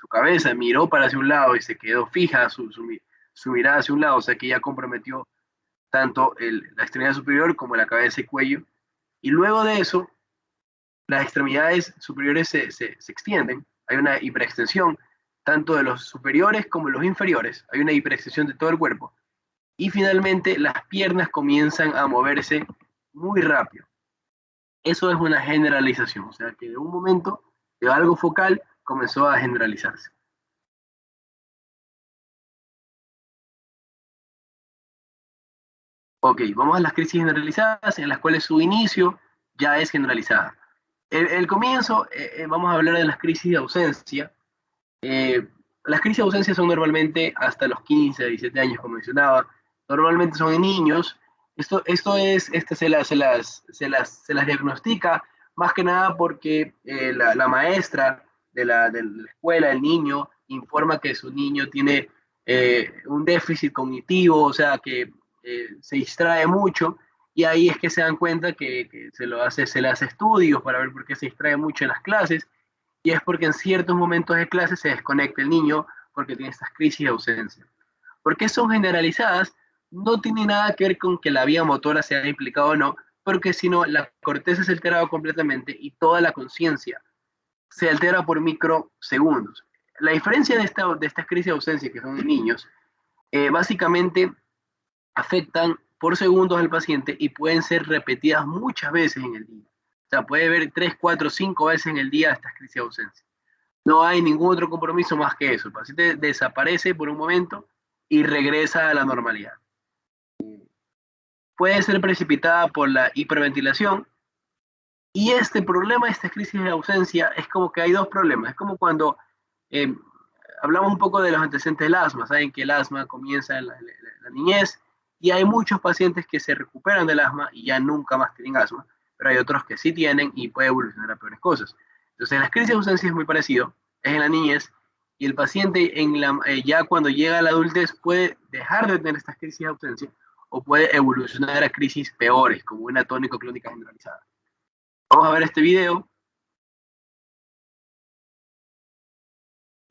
cabeza miró para hacia un lado y se quedó fija su mirada hacia un lado, o sea que ya comprometió tanto la extremidad superior como la cabeza y cuello. Y luego de eso, las extremidades superiores se extienden, hay una hiperextensión tanto de los superiores como de los inferiores, hay una hiperextensión de todo el cuerpo. Y finalmente las piernas comienzan a moverse muy rápido. Eso es una generalización, o sea que de un momento, de algo focal, comenzó a generalizarse. Ok, vamos a las crisis generalizadas, en las cuales su inicio ya es generalizada. El comienzo, vamos a hablar de las crisis de ausencia. Eh, las crisis de ausencia son normalmente hasta los 15, 17 años, como mencionaba. Normalmente son en niños. Se las diagnostica más que nada porque la maestra de la escuela, el niño, informa que su niño tiene un déficit cognitivo, o sea, que se distrae mucho, y ahí es que se dan cuenta que se le hace estudios para ver por qué se distrae mucho en las clases, y es porque en ciertos momentos de clase se desconecta el niño porque tiene estas crisis de ausencia. ¿Por qué son generalizadas? No tiene nada que ver con que la vía motora sea implicada o no, porque si no, la corteza se altera completamente y toda la conciencia se altera por microsegundos. La diferencia de estas crisis de ausencia, que son en niños, básicamente afectan por segundos al paciente y pueden ser repetidas muchas veces en el día. O sea, puede ver 3, 4, 5 veces en el día estas crisis de ausencia. No hay ningún otro compromiso más que eso. El paciente desaparece por un momento y regresa a la normalidad. Puede ser precipitada por la hiperventilación, y este problema, esta crisis de ausencia, es como que hay dos problemas. Es como cuando eh, hablamos un poco de los antecedentes del asma. Saben que el asma comienza en la niñez, y hay muchos pacientes que se recuperan del asma y ya nunca más tienen asma, pero hay otros que sí tienen y puede evolucionar a peores cosas. Entonces, las crisis de ausencia es muy parecido, es en la niñez, y el paciente ya cuando llega a la adultez puede dejar de tener estas crisis de ausencia o puede evolucionar a crisis peores, como una tónico-clónica generalizada. Vamos a ver este video.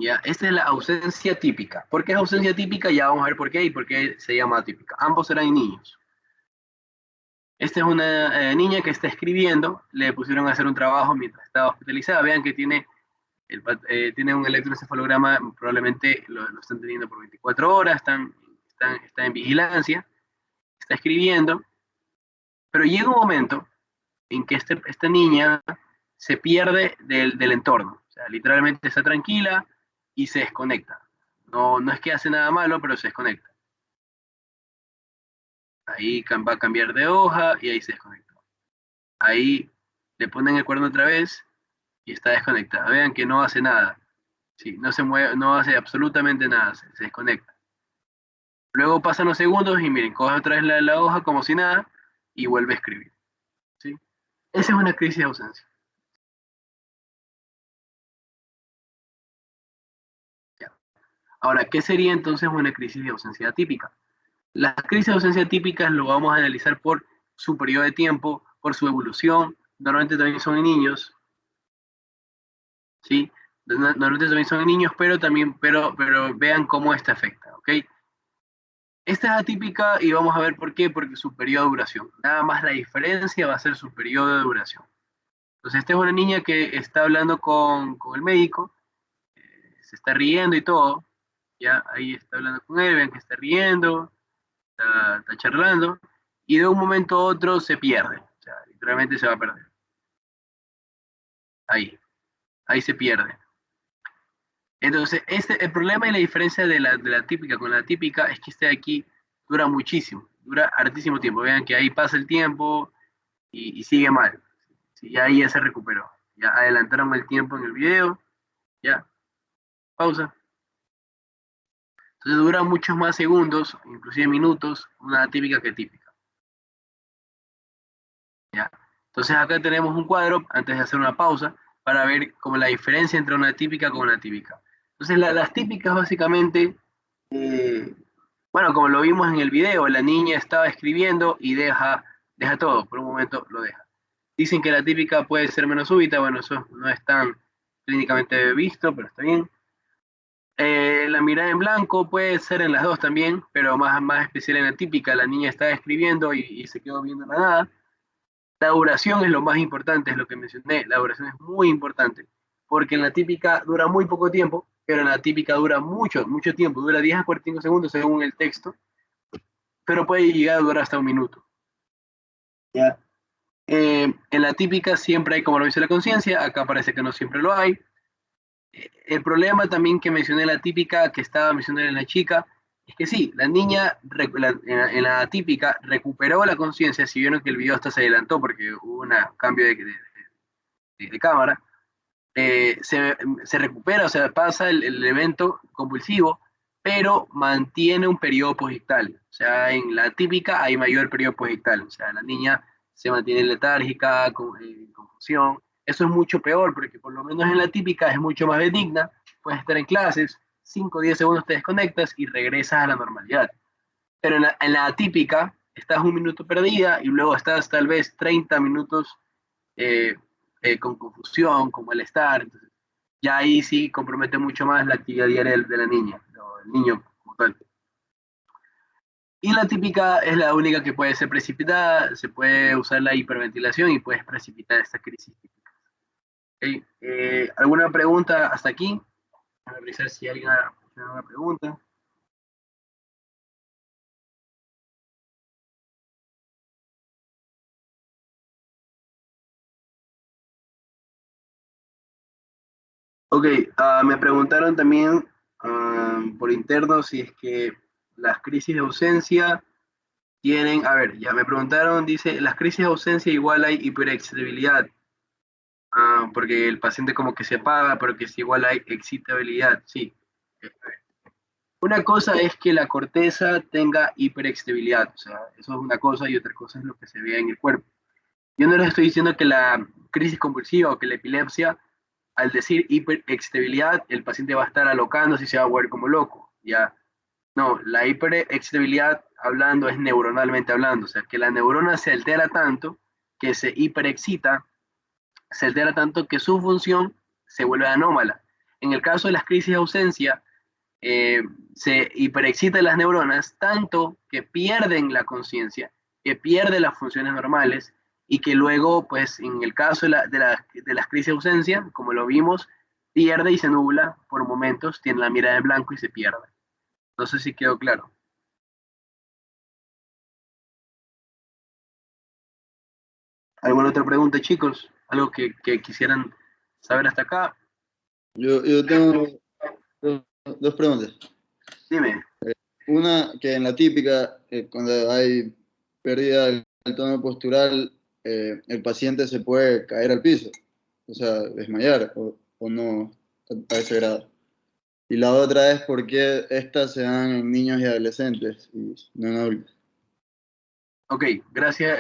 Ya, esta es la ausencia típica. ¿Por qué es ausencia típica? Ya vamos a ver por qué y por qué se llama típica. Ambos eran niños. Esta es una niña que está escribiendo. Le pusieron a hacer un trabajo mientras estaba hospitalizada. Vean que tiene un electroencefalograma. Probablemente lo están teniendo por 24 horas. Está en vigilancia. Está escribiendo. Pero llega un momento en que esta niña se pierde del entorno. O sea, literalmente está tranquila y se desconecta. No es que hace nada malo, pero se desconecta. Ahí va a cambiar de hoja y ahí se desconecta. Ahí le ponen el cuerno otra vez y está desconectada. Vean que no hace nada. Sí, no se mueve, no hace absolutamente nada, se desconecta. Luego pasan los segundos y miren, coge otra vez la hoja como si nada y vuelve a escribir. ¿Sí? Esa es una crisis de ausencia. Ya. Ahora, ¿qué sería entonces una crisis de ausencia típica? Las crisis de ausencia típicas lo vamos a analizar por su periodo de tiempo, por su evolución. Normalmente también son en niños, ¿sí? Normalmente también son en niños, pero vean cómo esta afecta, ¿ok? Esta es atípica y vamos a ver por qué, porque su periodo de duración. Nada más la diferencia va a ser su periodo de duración. Entonces, esta es una niña que está hablando con el médico, se está riendo y todo, ya ahí está hablando con él, ven que está riendo, está charlando, y de un momento a otro se pierde, o sea, literalmente se va a perder. Ahí se pierde. Entonces, el problema y la diferencia de la típica con la típica es que este de aquí dura muchísimo, dura hartísimo tiempo. Vean que ahí pasa el tiempo y sigue mal. Sí, ya ahí ya se recuperó. Ya adelantaron el tiempo en el video. Ya, pausa. Entonces dura muchos más segundos, inclusive minutos, una típica que típica. ¿Ya? Entonces acá tenemos un cuadro, antes de hacer una pausa, para ver como la diferencia entre una típica con una típica. Entonces las típicas básicamente, eh, bueno, como lo vimos en el video, la niña estaba escribiendo y deja todo, por un momento lo deja. Dicen que la típica puede ser menos súbita, bueno, eso no es tan clínicamente visto, pero está bien. La mirada en blanco puede ser en las dos también, pero más especial en la típica. La niña estaba escribiendo y se quedó viendo la nada. La duración es lo más importante, es lo que mencioné. La duración es muy importante, porque en la típica dura muy poco tiempo, pero en la típica dura mucho, mucho tiempo. Dura 10 a 45 segundos según el texto, pero puede llegar a durar hasta un minuto. ¿Ya? En la típica siempre hay como lo dice la conciencia, acá parece que no siempre lo hay. El problema también que mencioné la típica, que estaba mencionando en la chica, es que sí, la niña en la típica recuperó la conciencia, si vieron que el video hasta se adelantó porque hubo un cambio de cámara, se recupera, o sea, pasa el evento convulsivo, pero mantiene un periodo posictal. O sea, en la típica hay mayor periodo posictal. O sea, la niña se mantiene letárgica, con confusión. Eso es mucho peor, porque por lo menos en la típica es mucho más benigna. Puedes estar en clases, 5 o 10 segundos te desconectas y regresas a la normalidad. Pero en la atípica estás un minuto perdida y luego estás tal vez 30 minutos eh, con confusión, con malestar. Entonces, ya ahí sí compromete mucho más la actividad diaria de la niña, o del niño como tal. Y la típica es la única que puede ser precipitada, se puede usar la hiperventilación y puedes precipitar esta crisis típica. ¿Okay? ¿Alguna pregunta hasta aquí? A revisar si alguien tiene alguna pregunta. Ok, me preguntaron también por interno si es que las crisis de ausencia tienen, a ver, ya me preguntaron, dice, las crisis de ausencia igual hay hiperexcitabilidad, porque el paciente como que se apaga, pero que si igual hay excitabilidad, sí. Una cosa es que la corteza tenga hiperexcitabilidad, o sea, eso es una cosa y otra cosa es lo que se ve en el cuerpo. Yo no les estoy diciendo que la crisis convulsiva o que la epilepsia, al decir hiperexcitabilidad, el paciente va a estar alocándose y se va a volver como loco, ya. No, la hiperexcitabilidad hablando es neuronalmente hablando, o sea, que la neurona se altera tanto que se hiperexcita, se altera tanto que su función se vuelve anómala. En el caso de las crisis de ausencia, eh, se hiperexcitan las neuronas tanto que pierden la conciencia, que pierden las funciones normales y que luego, pues en el caso de las crisis de ausencia, como lo vimos, pierde y se nubla por momentos, tiene la mirada en blanco y se pierde. No sé si quedó claro. ¿Alguna otra pregunta, chicos? ¿Algo que quisieran saber hasta acá? Yo tengo dos preguntas. Dime. Una, que en la típica, cuando hay pérdida del tono postural, el paciente se puede caer al piso, o sea, desmayar, o no a ese grado. Y la otra es por qué estas se dan en niños y adolescentes y no en adultos. Ok, gracias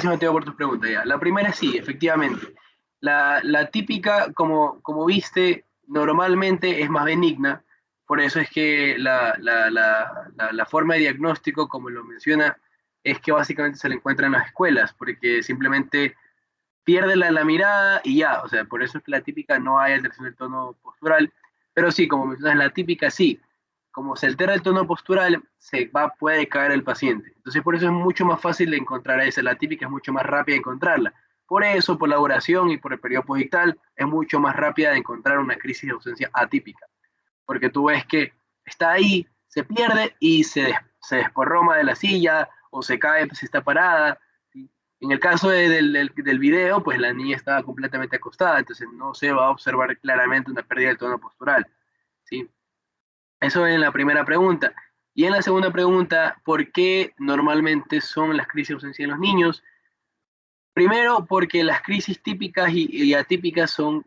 Mateo por tus preguntas. Ya. La primera sí, efectivamente. La típica, como viste, normalmente es más benigna, por eso es que la forma de diagnóstico, como lo menciona, es que básicamente se le encuentra en las escuelas, porque simplemente pierde la mirada y ya, o sea, por eso es que la típica no hay alteración del tono postural, pero sí, como mencionas, la típica sí, como se altera el tono postural, puede caer el paciente. Entonces, por eso es mucho más fácil de encontrar esa, la típica es mucho más rápida de encontrarla, Por eso, por la duración y por el periodo posictal, es mucho más rápida de encontrar una crisis de ausencia atípica, porque tú ves que está ahí, se pierde y se desporroma de la silla o se cae, pues está parada. ¿Sí? En el caso del video, pues la niña estaba completamente acostada, entonces no se va a observar claramente una pérdida del tono postural. ¿Sí? Eso en la primera pregunta. Y en la segunda pregunta, ¿por qué normalmente son las crisis de ausencia en los niños? Primero, porque las crisis típicas y atípicas son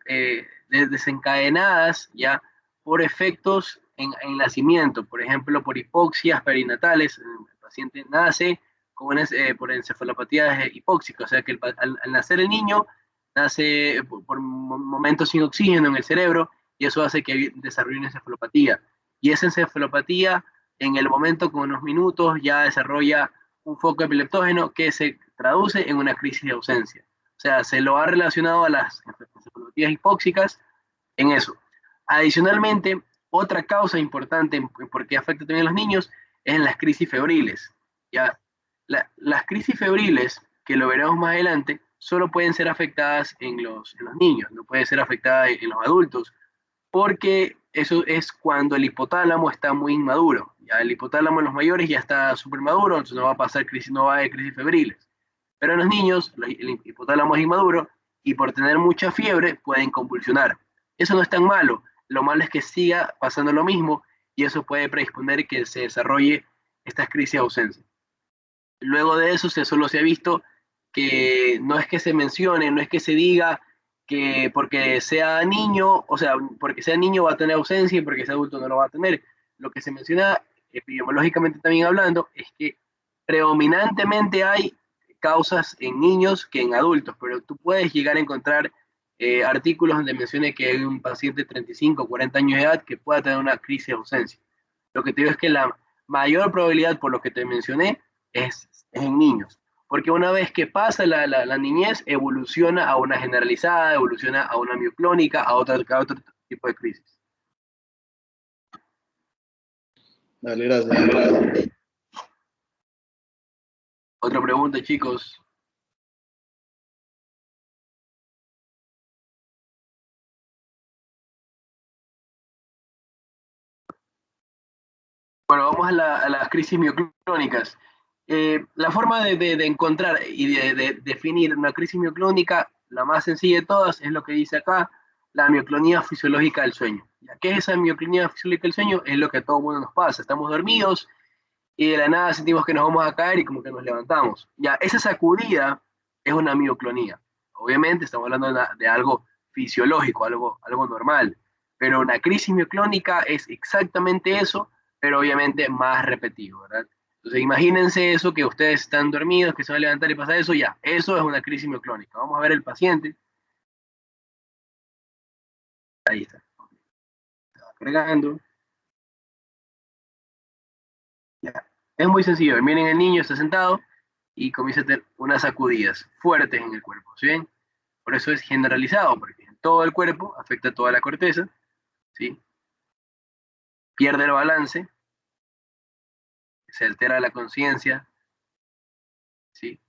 desencadenadas ya por efectos en nacimiento, por ejemplo, por hipoxias perinatales. El paciente nace por encefalopatías hipóxicas, o sea que al nacer el niño nace por momentos sin oxígeno en el cerebro y eso hace que desarrolle una encefalopatía. Y esa encefalopatía, en el momento, con unos minutos, ya desarrolla un foco epileptógeno que se traduce en una crisis de ausencia. O sea, se lo ha relacionado a las encefalopatías hipóxicas en eso. Adicionalmente, otra causa importante por qué afecta también a los niños es en las crisis febriles. ¿Ya? Las crisis febriles, que lo veremos más adelante, solo pueden ser afectadas en los niños, no puede ser afectada en los adultos, porque eso es cuando el hipotálamo está muy inmaduro. Ya el hipotálamo en los mayores ya está súper maduro, entonces no va a pasar crisis, no va a haber crisis febriles. Pero en los niños, el hipotálamo es inmaduro y por tener mucha fiebre pueden convulsionar. Eso no es tan malo, lo malo es que siga pasando lo mismo y eso puede predisponer que se desarrolle estas crisis de ausencia. Luego de eso, solo se ha visto que no es que se mencione, no es que se diga que porque sea niño, o sea, porque sea niño va a tener ausencia y porque sea adulto no lo va a tener. Lo que se menciona epidemiológicamente también hablando es que predominantemente hay causas en niños que en adultos, pero tú puedes llegar a encontrar artículos donde mencione que hay un paciente de 35 o 40 años de edad que pueda tener una crisis de ausencia. Lo que te digo es que la mayor probabilidad, por lo que te mencioné, es en niños. Porque una vez que pasa la niñez, evoluciona a una generalizada, evoluciona a una mioclónica, a otro tipo de crisis. Dale, gracias. Otra pregunta, chicos. Bueno, vamos a las crisis mioclónicas. La forma de encontrar y de definir una crisis mioclónica, la más sencilla de todas, es lo que dice acá, la mioclonía fisiológica del sueño. ¿Qué es esa mioclonía fisiológica del sueño? Es lo que a todo mundo nos pasa. Estamos dormidos y de la nada sentimos que nos vamos a caer y como que nos levantamos. Ya, esa sacudida es una mioclonía. Obviamente estamos hablando de algo fisiológico, algo normal, pero una crisis mioclónica es exactamente eso, pero obviamente más repetido, ¿verdad? Entonces imagínense eso, que ustedes están dormidos, que se van a levantar y pasa eso, ya, eso es una crisis mioclónica. Vamos a ver el paciente. Ahí está, cargando. Ya. Es muy sencillo, miren, el niño está sentado y comienza a tener unas sacudidas fuertes en el cuerpo, ¿sí ven? Por eso es generalizado, porque en todo el cuerpo afecta a toda la corteza, ¿sí? Pierde el balance, se altera la conciencia, ¿sí?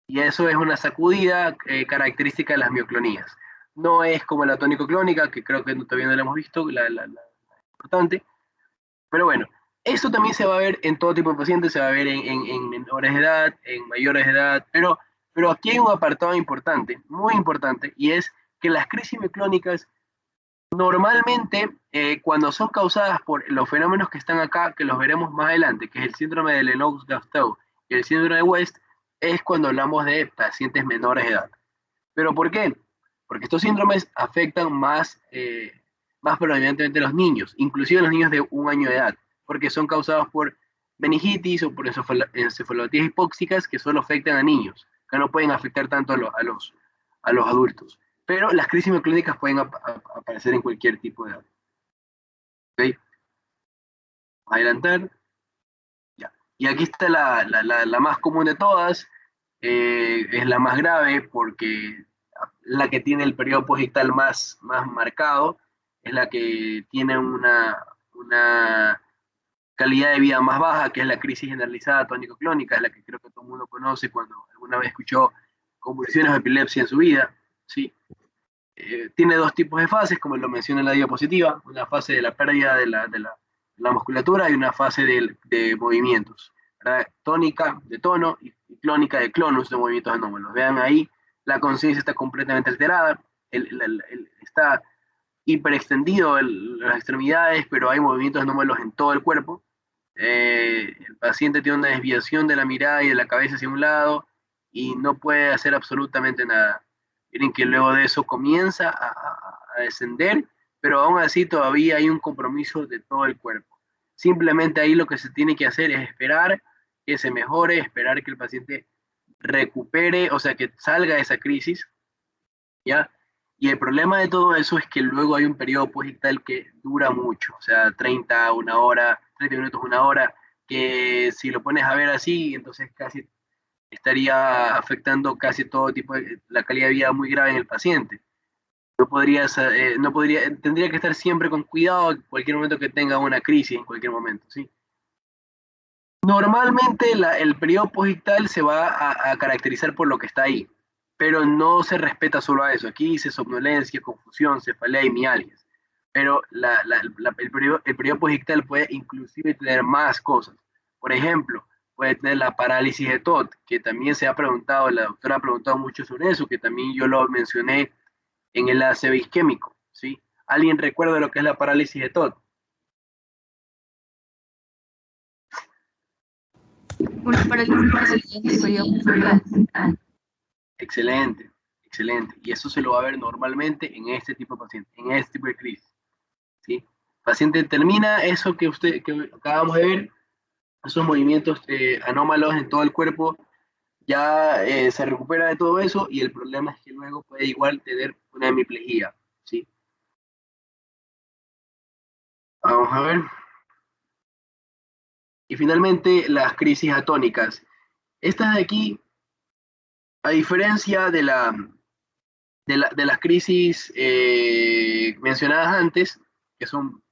Y eso es una sacudida característica de las mioclonías. No es como la tónico-clónica, que creo que todavía no la hemos visto, la importante, pero bueno, esto también se va a ver en todo tipo de pacientes, se va a ver en menores de edad, en mayores de edad, pero aquí hay un apartado importante, muy importante, y es que las crisis mioclónicas normalmente, cuando son causadas por los fenómenos que están acá, que los veremos más adelante, que es el síndrome de Lennox-Gastaut y el síndrome de West, es cuando hablamos de pacientes menores de edad. ¿Pero por qué? Porque estos síndromes afectan más predominantemente a los niños, inclusive a los niños de 1 año de edad, porque son causados por meningitis o por encefalopatías hipóxicas que solo afectan a niños, que no pueden afectar tanto a los adultos. Pero las crisis mioclónicas pueden aparecer en cualquier tipo de edad. ¿Okay? Adelantar. Ya. Y aquí está la más común de todas, es la más grave porque la que tiene el periodo posictal más marcado, es la que tiene una calidad de vida más baja, que es la crisis generalizada tónico-clónica, es la que creo que todo el mundo conoce cuando alguna vez escuchó convulsiones o epilepsia en su vida, ¿sí? Tiene dos tipos de fases, como lo menciona en la diapositiva, una fase de la pérdida de la musculatura y una fase de movimientos, ¿verdad? Tónica de tono y clónica de clonus de movimientos anómalos. Vean ahí, la conciencia está completamente alterada, está hiperextendido las extremidades, pero hay movimientos anómalos en todo el cuerpo. El paciente tiene una desviación de la mirada y de la cabeza hacia un lado y no puede hacer absolutamente nada. Miren que luego de eso comienza a descender, pero aún así todavía hay un compromiso de todo el cuerpo. Simplemente ahí lo que se tiene que hacer es esperar que se mejore, esperar que el paciente recupere, o sea, que salga de esa crisis, ¿ya? Y el problema de todo eso es que luego hay un periodo posictal que dura mucho, o sea, 30, una hora, 30 minutos, una hora, que si lo pones a ver así, entonces casi estaría afectando casi todo tipo de la calidad de vida muy grave en el paciente. Tendría que estar siempre con cuidado en cualquier momento que tenga una crisis, en cualquier momento, ¿sí? Normalmente el periodo posictal se va a caracterizar por lo que está ahí, pero no se respeta solo a eso. Aquí dice somnolencia, confusión, cefalea y mialgias. Pero el periodo posictal puede inclusive tener más cosas. Por ejemplo, puede tener la parálisis de TOT, que también se ha preguntado, la doctora ha preguntado mucho sobre eso, que también yo lo mencioné en el ACV isquémico, ¿sí? ¿Alguien recuerda lo que es la parálisis de TOT? Una parálisis del periodo posictal. Excelente, excelente. Y eso se lo va a ver normalmente en este tipo de pacientes, en este tipo de crisis, ¿sí? El paciente termina eso que acabamos de ver, esos movimientos anómalos en todo el cuerpo, ya se recupera de todo eso y el problema es que luego puede igual tener una hemiplegia, ¿sí? Vamos a ver. Y finalmente las crisis atónicas. Estas de aquí, a diferencia de las crisis mencionadas antes, que son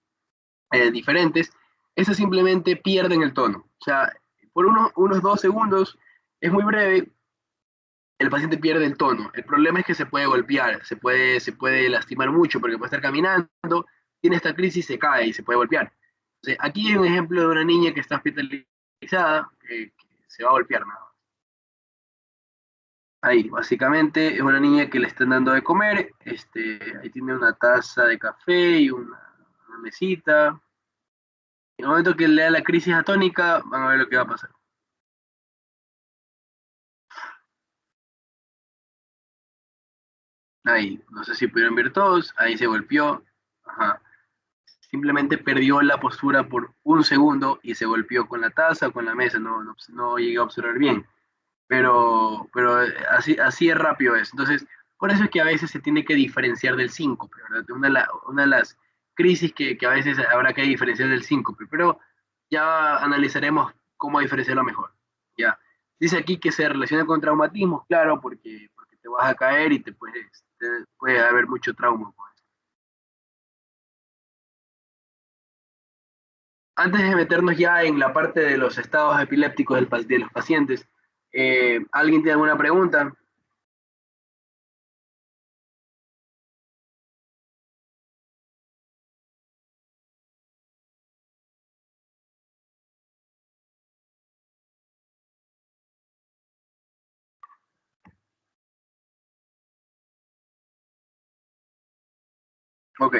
diferentes, esas simplemente pierden el tono. O sea, por unos 2 segundos, es muy breve, el paciente pierde el tono. El problema es que se puede golpear, se puede lastimar mucho porque puede estar caminando, tiene esta crisis, se cae y se puede golpear. Entonces, aquí hay un ejemplo de una niña que está hospitalizada, que se va a golpear nada más. Ahí, básicamente, es una niña que le están dando de comer, ahí tiene una taza de café y una mesita. En el momento que le da la crisis atónica, van a ver lo que va a pasar. Ahí, no sé si pudieron ver todos, ahí se golpeó. Ajá. Simplemente perdió la postura por un segundo y se golpeó con la taza o con la mesa, no llegué a observar bien. Pero así es rápido eso. Entonces, por eso es que a veces se tiene que diferenciar del síncope, ¿verdad? Una de las crisis que a veces habrá que diferenciar del síncope, pero ya analizaremos cómo diferenciarlo mejor. Ya. Dice aquí que se relaciona con traumatismos, claro, porque te vas a caer y puede haber mucho trauma. Antes de meternos ya en la parte de los estados epilépticos de los pacientes, ¿alguien tiene alguna pregunta? Ok.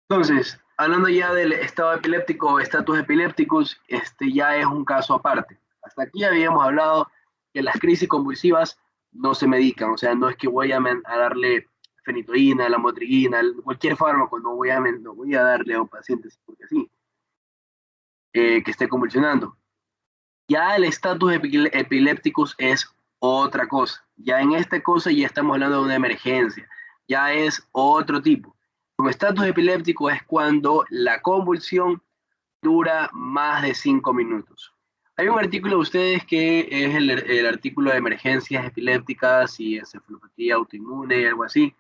Entonces, hablando ya del estado epiléptico o estatus epilépticos, ya es un caso aparte. Hasta aquí habíamos hablado que las crisis convulsivas no se medican, o sea, no es que voy a darle fenitoína, lamotrigina, cualquier fármaco, no voy a darle a un paciente porque sí, que esté convulsionando. Ya el estatus epilépticos es otra cosa. Ya en esta cosa ya estamos hablando de una emergencia, ya es otro tipo. Un estatus epiléptico es cuando la convulsión dura más de 5 minutos. Hay un artículo de ustedes que es el artículo de emergencias epilépticas y encefalopatía autoinmune, algo así,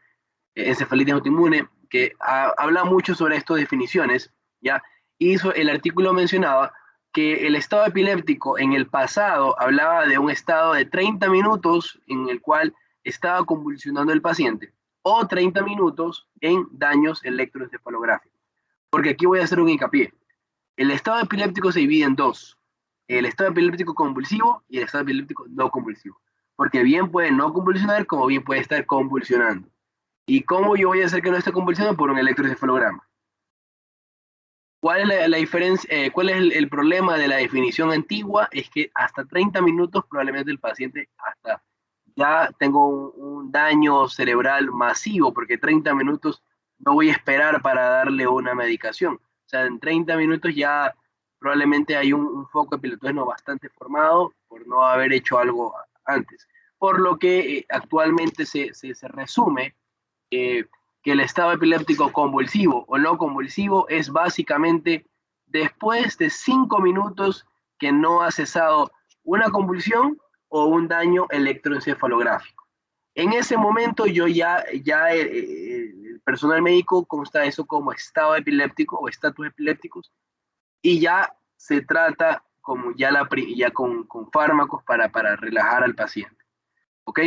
encefalitis autoinmune, que habla mucho sobre estas definiciones, ¿ya? Y el artículo mencionaba que el estado epiléptico en el pasado hablaba de un estado de 30 minutos en el cual estaba convulsionando el paciente, o 30 minutos en daños electroencefalográficos. Porque aquí voy a hacer un hincapié. El estado epiléptico se divide en dos: el estado epiléptico convulsivo y el estado epiléptico no convulsivo. Porque bien puede no convulsionar, como bien puede estar convulsionando. ¿Y cómo yo voy a hacer que no esté convulsionando? Por un electroencefalograma. ¿Cuál es la diferencia? ¿Cuál es el problema de la definición antigua? Es que hasta 30 minutos probablemente el paciente hasta ya tengo un daño cerebral masivo, porque 30 minutos no voy a esperar para darle una medicación. O sea, en 30 minutos ya probablemente hay un foco epileptógeno bastante formado por no haber hecho algo antes. Por lo que actualmente se resume que el estado epiléptico convulsivo o no convulsivo es básicamente después de 5 minutos que no ha cesado una convulsión o un daño electroencefalográfico. En ese momento el personal médico consta eso como estado epiléptico o estatus epilépticos, y ya se trata como ya con fármacos para relajar al paciente. ¿Ok?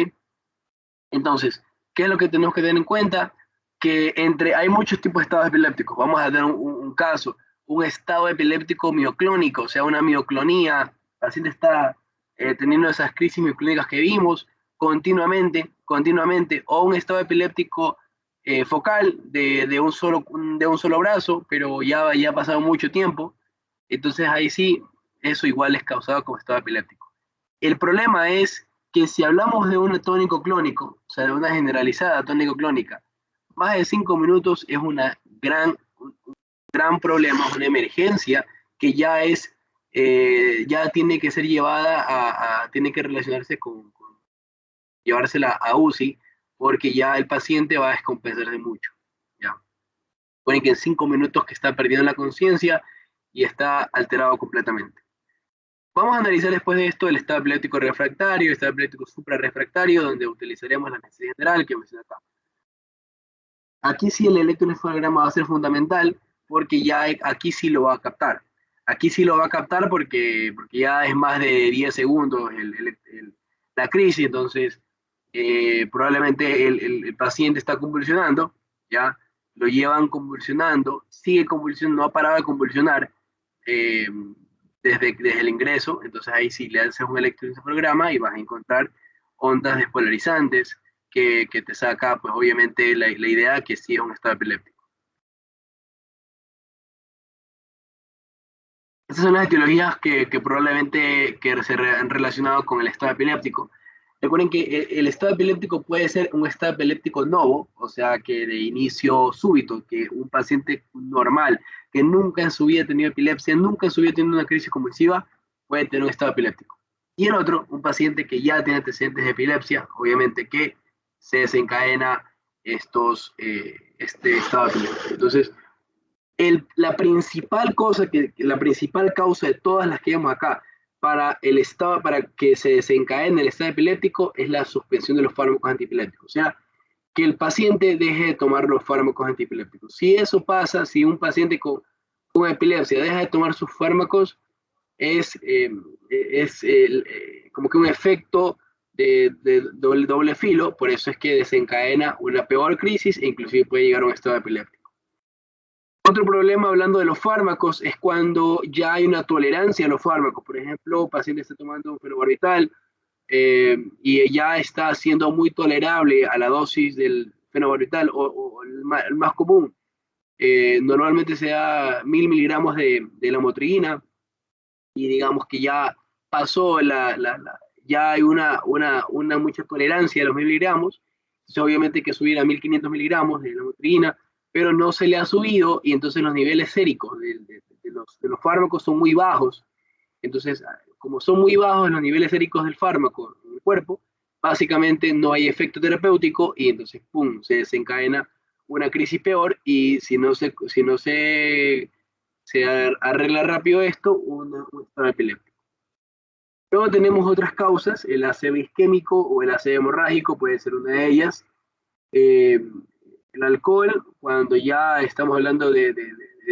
Entonces, ¿qué es lo que tenemos que tener en cuenta? Que hay muchos tipos de estados epilépticos. Vamos a tener un caso, un estado epiléptico mioclónico, o sea, una mioclonía. El paciente está teniendo esas crisis mioclónicas que vimos continuamente, o un estado epiléptico focal de un solo brazo, pero ya ha pasado mucho tiempo. Entonces ahí sí, eso igual es causado como estado epiléptico. El problema es que si hablamos de un tónico clónico, o sea, de una generalizada tónico clónica, más de 5 minutos es un gran problema, una emergencia que ya tiene que ser llevada tiene que relacionarse llevársela a UCI, porque ya el paciente va a descompensarse mucho. ¿Ya? Pueden que en 5 minutos que está perdiendo la conciencia y está alterado completamente. Vamos a analizar después de esto el estado epiléptico refractario, el estado epiléptico suprarrefractario, donde utilizaremos la anestesia general que mencioné acá. Aquí sí el electroencefalograma va a ser fundamental, porque ya aquí sí lo va a captar. Aquí sí lo va a captar porque ya es más de 10 segundos la crisis, entonces probablemente el paciente está convulsionando, ya lo llevan convulsionando, sigue convulsionando, no ha parado de convulsionar desde el ingreso. Entonces ahí sí le haces un electroencefalograma y vas a encontrar ondas despolarizantes que te saca, pues obviamente, la idea que sí es un estado epiléptico. Estas son las etiologías que probablemente se han relacionado con el estado epiléptico. Recuerden que el estado epiléptico puede ser un estado epiléptico novo, o sea, que de inicio súbito, que un paciente normal, que nunca en su vida ha tenido epilepsia, nunca en su vida ha tenido una crisis convulsiva, puede tener un estado epiléptico. Y el otro, un paciente que ya tiene antecedentes de epilepsia, obviamente que se desencadena este estado epiléptico. Entonces, la principal causa de todas las que vemos acá para que se desencadene el estado epiléptico es la suspensión de los fármacos antiepilépticos. O sea, que el paciente deje de tomar los fármacos antiepilépticos. Si eso pasa, si un paciente con epilepsia deja de tomar sus fármacos, es como que un efecto de doble filo. Por eso es que desencadena una peor crisis e inclusive puede llegar a un estado epiléptico. Otro problema, hablando de los fármacos, es cuando ya hay una tolerancia a los fármacos. Por ejemplo, el paciente está tomando un fenobarbital y ya está siendo muy tolerable a la dosis del fenobarbital, o el más común. Normalmente se da 1000 miligramos de lamotrigina, y digamos que ya pasó ya hay una mucha tolerancia a los 1000 miligramos. Entonces obviamente hay que subir a 1500 miligramos de lamotrigina, pero no se le ha subido, y entonces los niveles séricos de los fármacos son muy bajos. Entonces, como son muy bajos los niveles séricos del fármaco en el cuerpo, básicamente no hay efecto terapéutico, y entonces, ¡pum!, se desencadena una crisis peor, y si no se arregla rápido esto, un estado epiléptico. Luego tenemos otras causas: el ACV isquémico o el ACV hemorrágico puede ser una de ellas. El alcohol, cuando ya estamos hablando de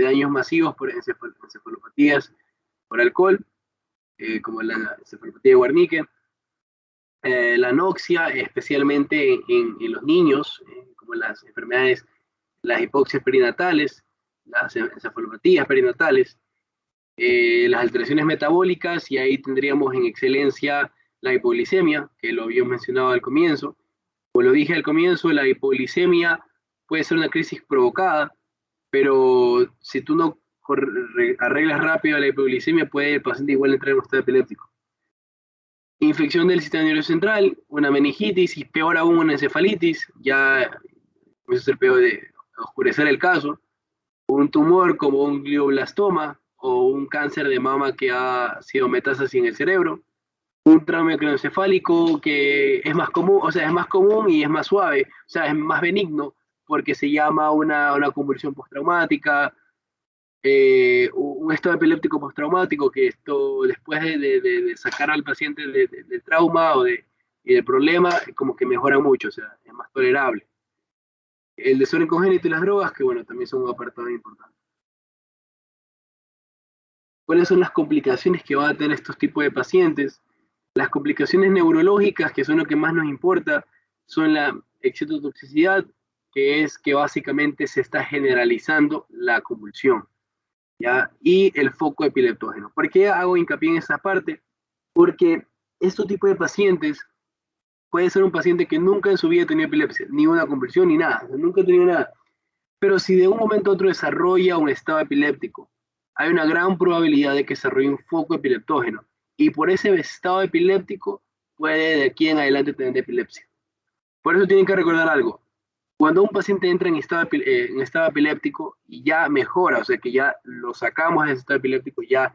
daños masivos por encefalopatías, por alcohol, como la cefalopatía de Wernicke, la anoxia, especialmente en los niños, como las enfermedades, las hipoxias perinatales, las encefalopatías perinatales, las alteraciones metabólicas, y ahí tendríamos en excelencia la hipoglicemia, que lo habíamos mencionado al comienzo. Como lo dije al comienzo, la hipoglicemia puede ser una crisis provocada, pero si tú no arreglas rápido la hipoglicemia, puede el paciente igual entrar en un estado epiléptico. Infección del sistema nervioso central, una meningitis y peor aún una encefalitis, ya puede ser peor de oscurecer el caso, un tumor como un glioblastoma o un cáncer de mama que ha sido metástasis en el cerebro, un trauma craneoencefálico que es más común, o sea, es más común y es más suave, o sea, es más benigno porque se llama una convulsión postraumática, un estado epiléptico postraumático, que esto después de sacar al paciente del trauma y del problema, como que mejora mucho, o sea, es más tolerable. El desorden congénito y las drogas, que bueno, también son un apartado importante. ¿Cuáles son las complicaciones que van a tener estos tipos de pacientes? Las complicaciones neurológicas, que son lo que más nos importa, son la excitotoxicidad, que es que básicamente se está generalizando la convulsión, ¿ya? Y el foco epileptógeno. ¿Por qué hago hincapié en esa parte? Porque estos tipos de pacientes, puede ser un paciente que nunca en su vida ha tenido epilepsia, ni una convulsión, ni nada, nunca ha tenido nada. Pero si de un momento a otro desarrolla un estado epiléptico, hay una gran probabilidad de que desarrolle un foco epileptógeno. Y por ese estado epiléptico puede de aquí en adelante tener epilepsia. Por eso tienen que recordar algo. Cuando un paciente entra en estado epiléptico y ya mejora, o sea que ya lo sacamos de ese estado epiléptico, ya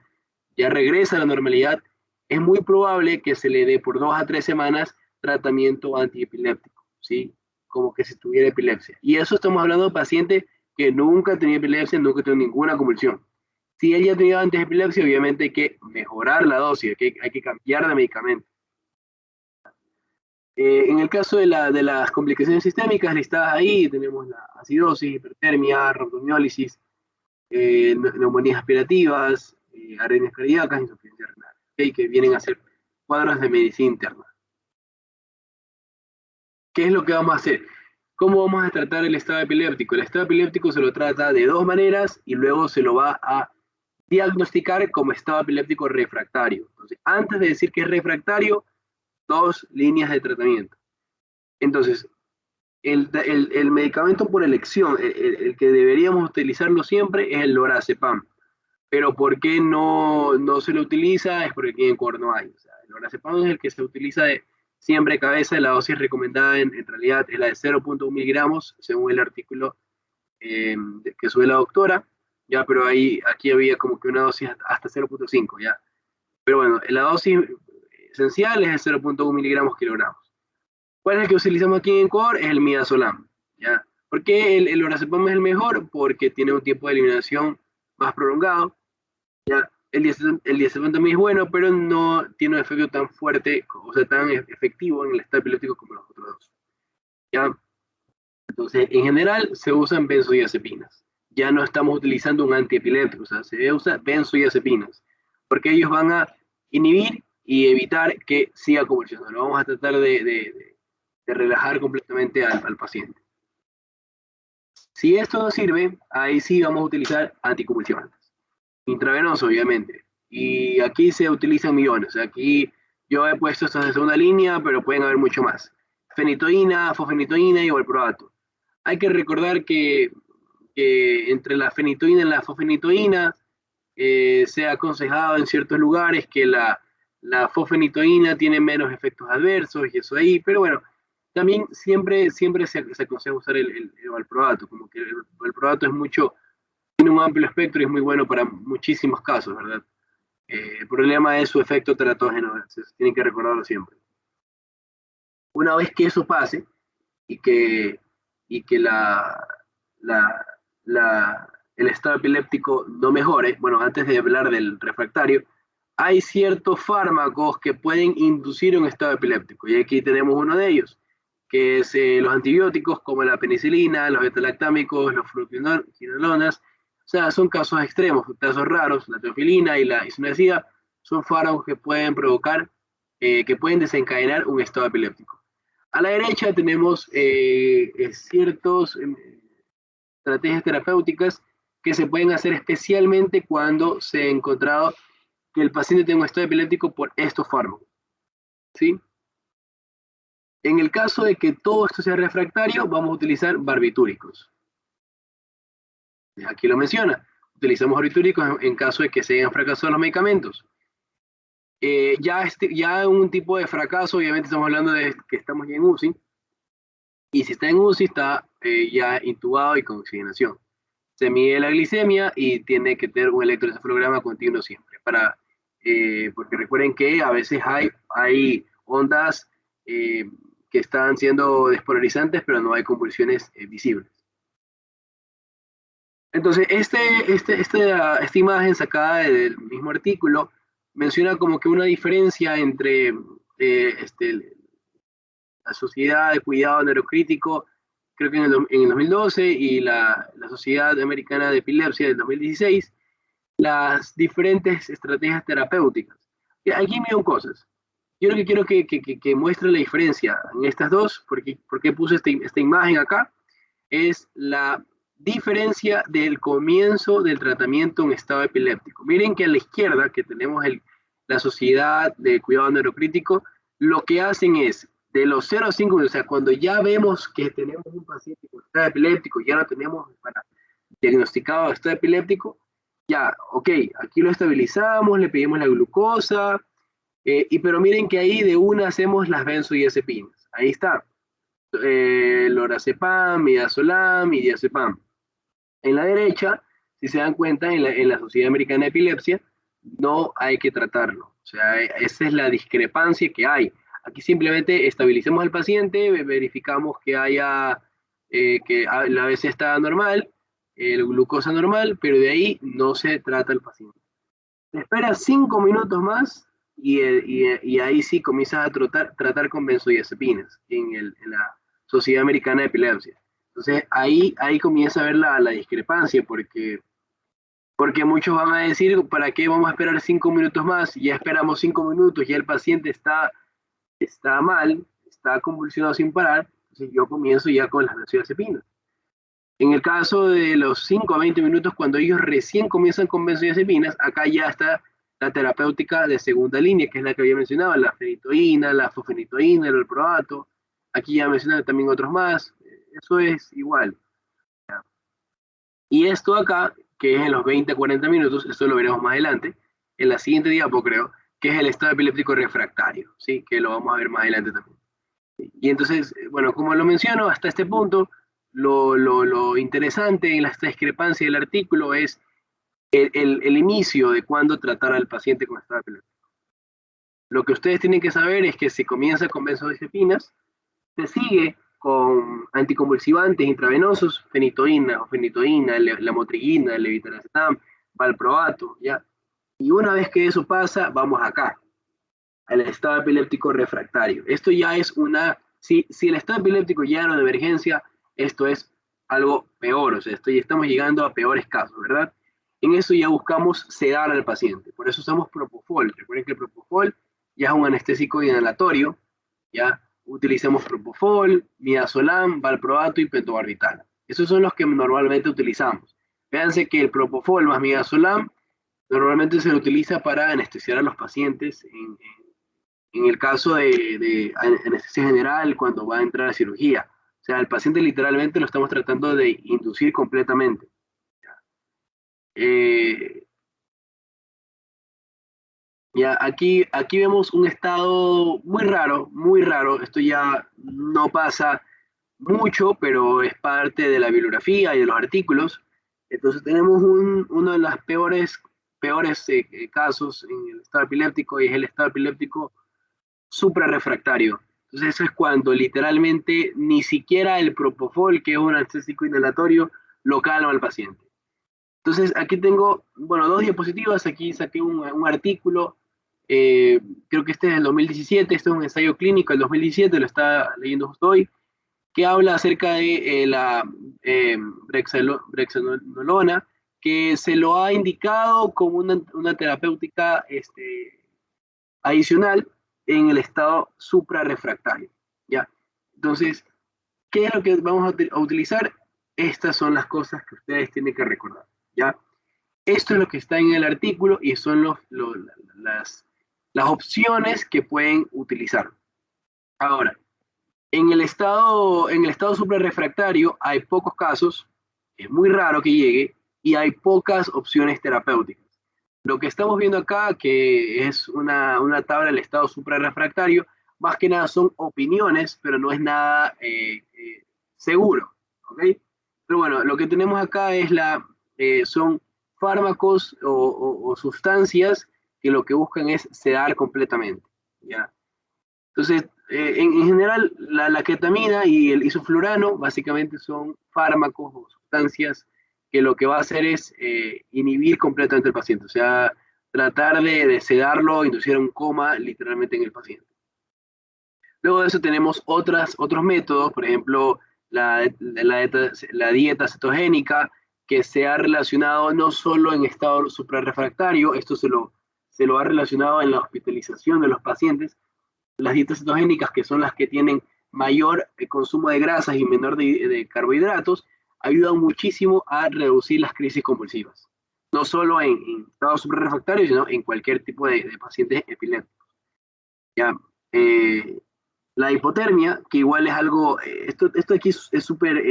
regresa a la normalidad, es muy probable que se le dé por 2 a 3 semanas tratamiento antiepiléptico, ¿sí? Como que si tuviera epilepsia. Y eso estamos hablando de paciente que nunca tenía epilepsia, nunca tuvo ninguna convulsión. Si ella tenía antes epilepsia, obviamente hay que mejorar la dosis, hay que cambiar de medicamento. En el caso de las complicaciones sistémicas listadas ahí, tenemos la acidosis, hipertermia, rhabdomiólisis, neumonías aspirativas, arritmias cardíacas, insuficiencia renal, ¿okay? Que vienen a ser cuadros de medicina interna. ¿Qué es lo que vamos a hacer? ¿Cómo vamos a tratar el estado epiléptico? El estado epiléptico se lo trata de 2 maneras y luego se lo va a diagnosticar como estado epiléptico refractario. Entonces, antes de decir que es refractario, 2 líneas de tratamiento. Entonces, el medicamento por elección, el que deberíamos utilizarlo siempre es el lorazepam. Pero ¿por qué no se lo utiliza? Es porque aquí en Ecuador no hay. O sea, el lorazepam es el que se utiliza siempre de cabeza. La dosis recomendada en realidad es la de 0.1 miligramos, según el artículo que sube la doctora. Ya, pero aquí había como que una dosis hasta 0.5, ya. Pero bueno, la dosis esencial es el 0.1 miligramos kilogramos. ¿Cuál es el que utilizamos aquí en Ecuador? Es el midazolam, ¿ya? ¿Por qué el lorazepam es el mejor? Porque tiene un tiempo de eliminación más prolongado, ¿ya? El diazepam también es bueno, pero no tiene un efecto tan fuerte, o sea, tan efectivo en el estado epiléptico como los otros 2, ¿ya? Entonces, en general, se usan benzodiazepinas. Ya no estamos utilizando un antiepiléptico, o sea, se usa benzodiazepinas, porque ellos van a inhibir y evitar que siga convulsionando. Vamos a tratar de relajar completamente al paciente. Si esto no sirve, ahí sí vamos a utilizar anticonvulsivantes. Intravenoso, obviamente. Y aquí se utilizan millones. Aquí yo he puesto estas de segunda línea, pero pueden haber mucho más. Fenitoína, fosfenitoína y valproato. Hay que recordar que entre la fenitoína y la fosfenitoína se ha aconsejado en ciertos lugares que la fosfenitoína tiene menos efectos adversos y eso ahí, pero bueno, también siempre se aconseja usar el valproato, como que el valproato tiene un amplio espectro y es muy bueno para muchísimos casos, ¿verdad? El problema es su efecto teratógeno, entonces tienen que recordarlo siempre. Una vez que eso pase y que el estado epiléptico no mejore, bueno, antes de hablar del refractario, hay ciertos fármacos que pueden inducir un estado epiléptico, y aquí tenemos uno de ellos, que es los antibióticos como la penicilina, los betalactámicos, los fluoroquinolonas, sea, son casos extremos, casos raros. La teofilina y la isoniazida son fármacos que pueden provocar, que pueden desencadenar un estado epiléptico. A la derecha tenemos ciertas estrategias terapéuticas que se pueden hacer especialmente cuando se ha encontrado que el paciente tiene un estado epiléptico por estos fármacos, ¿sí? En el caso de que todo esto sea refractario, vamos a utilizar barbitúricos. Aquí lo menciona. Utilizamos barbitúricos en caso de que se hayan fracasado los medicamentos. Ya un tipo de fracaso, obviamente estamos hablando de que estamos ya en UCI, y si está en UCI está ya intubado y con oxigenación. Se mide la glicemia y tiene que tener un electroencefalograma continuo siempre, porque recuerden que a veces hay ondas que están siendo despolarizantes, pero no hay convulsiones visibles. Entonces, esta imagen sacada del mismo artículo menciona como que una diferencia entre la Sociedad de Cuidado Neurocrítico, creo que en el 2012, y la Sociedad Americana de Epilepsia del 2016, las diferentes estrategias terapéuticas. Y aquí me cosas. Yo lo que quiero que muestre la diferencia en estas dos, porque puse esta imagen acá, es la diferencia del comienzo del tratamiento en estado epiléptico. Miren que a la izquierda, que tenemos la Sociedad de Cuidado Neurocrítico, lo que hacen es, de los 0 a 5 minutos, o sea, cuando ya vemos que tenemos un paciente con estado epiléptico, ya lo tenemos diagnosticado estado epiléptico, ya, ok, aquí lo estabilizamos, le pedimos la glucosa, pero miren que ahí de una hacemos las benzodiazepinas. Ahí está. Lorazepam, midazolam y diazepam. En la derecha, si se dan cuenta, en la Sociedad Americana de Epilepsia, no hay que tratarlo. O sea, esa es la discrepancia que hay. Aquí simplemente estabilizamos al paciente, verificamos que la ABC está normal, el glucosa normal, pero de ahí no se trata el paciente. Se espera 5 minutos más y ahí sí comienzas a tratar con benzodiazepinas en la Sociedad Americana de Epilepsia. Entonces ahí comienza a ver la discrepancia, porque muchos van a decir, ¿para qué vamos a esperar 5 minutos más? Ya esperamos 5 minutos, ya el paciente está mal, está convulsionado sin parar, entonces yo comienzo ya con las benzodiazepinas. En el caso de los 5 a 20 minutos, cuando ellos recién comienzan con benzodiazepinas, acá ya está la terapéutica de segunda línea, que es la que había mencionado, la fenitoína, la fosfenitoína, el valproato. Aquí ya mencionan también otros más. Eso es igual. Y esto acá, que es en los 20 a 40 minutos, esto lo veremos más adelante, en la siguiente diapo creo, que es el estado epiléptico refractario, ¿sí? Que lo vamos a ver más adelante también. Y entonces, bueno, como lo menciono, hasta este punto, lo interesante en esta discrepancia del artículo es el inicio de cuándo tratar al paciente con estado epiléptico. Lo que ustedes tienen que saber es que si comienza con benzodiazepinas, se sigue con anticonvulsivantes intravenosos, fenitoína, lamotrigina, levetiracetam, valproato, ¿ya? Y una vez que eso pasa, vamos acá, al estado epiléptico refractario. Esto ya es si el estado epiléptico ya era de emergencia, esto es algo peor, o sea, ya estamos llegando a peores casos, ¿verdad? En eso ya buscamos sedar al paciente, por eso usamos propofol. Recuerden que el propofol ya es un anestésico inhalatorio, ya utilizamos propofol, midazolam, valproato y pentobarbital. Esos son los que normalmente utilizamos. Fíjense que el propofol más midazolam normalmente se lo utiliza para anestesiar a los pacientes en el caso de anestesia general cuando va a entrar a cirugía. O sea, al paciente literalmente lo estamos tratando de inducir completamente. Ya, aquí vemos un estado muy raro. Esto ya no pasa mucho, pero es parte de la bibliografía y de los artículos. Entonces tenemos uno de los peores casos en el estado epiléptico, y es el estado epiléptico suprarrefractario. Entonces eso es cuando literalmente ni siquiera el propofol, que es un anestésico inhalatorio, lo calma al paciente. Entonces aquí tengo, bueno, 2 diapositivas. Aquí saqué un artículo, creo que este es del 2017, este es un ensayo clínico del 2017, lo está leyendo justo hoy, que habla acerca de la brexanolona que se lo ha indicado como una terapéutica adicional en el estado suprarrefractario, ¿ya? Entonces, ¿qué es lo que vamos a utilizar? Estas son las cosas que ustedes tienen que recordar, ¿ya? Esto es lo que está en el artículo y son las opciones que pueden utilizar. Ahora, en el estado suprarrefractario hay pocos casos, es muy raro que llegue, y hay pocas opciones terapéuticas. Lo que estamos viendo acá, que es una tabla del estado suprarrefractario, más que nada son opiniones, pero no es nada seguro, ¿ok? Pero bueno, lo que tenemos acá es son fármacos o sustancias que lo que buscan es sedar completamente, ¿ya? Entonces, en general, la ketamina y el isoflurano básicamente son fármacos o sustancias que lo que va a hacer es inhibir completamente al paciente, o sea, tratar de sedarlo, inducir un coma literalmente en el paciente. Luego de eso tenemos otros métodos, por ejemplo, la dieta cetogénica, que se ha relacionado no solo en estado suprarrefractario, esto se lo ha relacionado en la hospitalización de los pacientes. Las dietas cetogénicas, que son las que tienen mayor consumo de grasas y menor de carbohidratos, ayudan muchísimo a reducir las crisis convulsivas. No solo en estado suprarrefractario, sino en cualquier tipo de pacientes epilépticos. ¿Ya? La hipotermia, que igual es algo, esto aquí es súper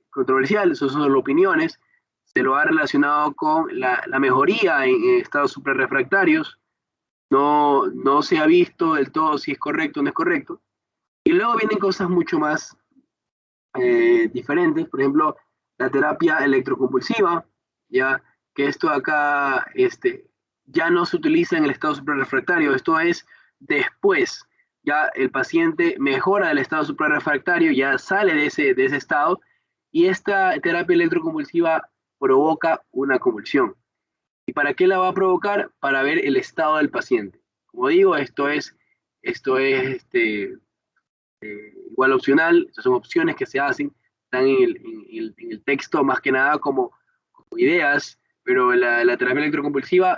controversial, eso son solo opiniones, se lo ha relacionado con la mejoría en estados suprarrefractarios. No se ha visto del todo si es correcto o no es correcto. Y luego vienen cosas mucho más diferentes, por ejemplo, la terapia electroconvulsiva, ya que esto acá ya no se utiliza en el estado suprarrefractario, esto es después, ya el paciente mejora del estado suprarrefractario, ya sale de ese estado, y esta terapia electroconvulsiva provoca una convulsión. ¿Y para qué la va a provocar? Para ver el estado del paciente. Como digo, esto es igual opcional, estas son opciones que se hacen, están en el texto más que nada como ideas, pero la terapia electroconvulsiva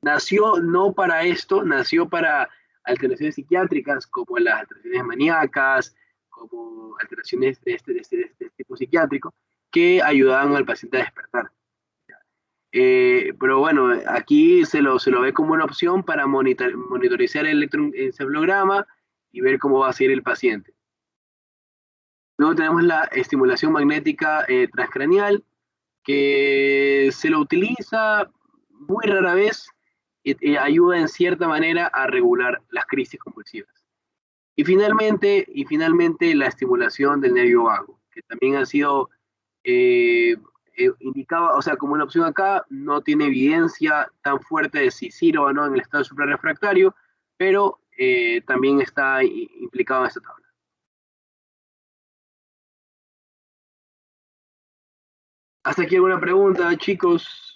nació no para esto, nació para alteraciones psiquiátricas como las alteraciones maníacas, como alteraciones de este tipo psiquiátrico, que ayudaban al paciente a despertar. Pero bueno, aquí se lo ve como una opción para monitorizar el electroencefalograma y ver cómo va a ser el paciente. Luego tenemos la estimulación magnética transcranial, que se lo utiliza muy rara vez y ayuda en cierta manera a regular las crisis convulsivas. Y finalmente la estimulación del nervio vago, que también ha sido indicaba, o sea, como una opción acá, no tiene evidencia tan fuerte de si sirve o no en el estado suprarrefractario, pero también está implicado en esta tabla. ¿Hasta aquí alguna pregunta, chicos?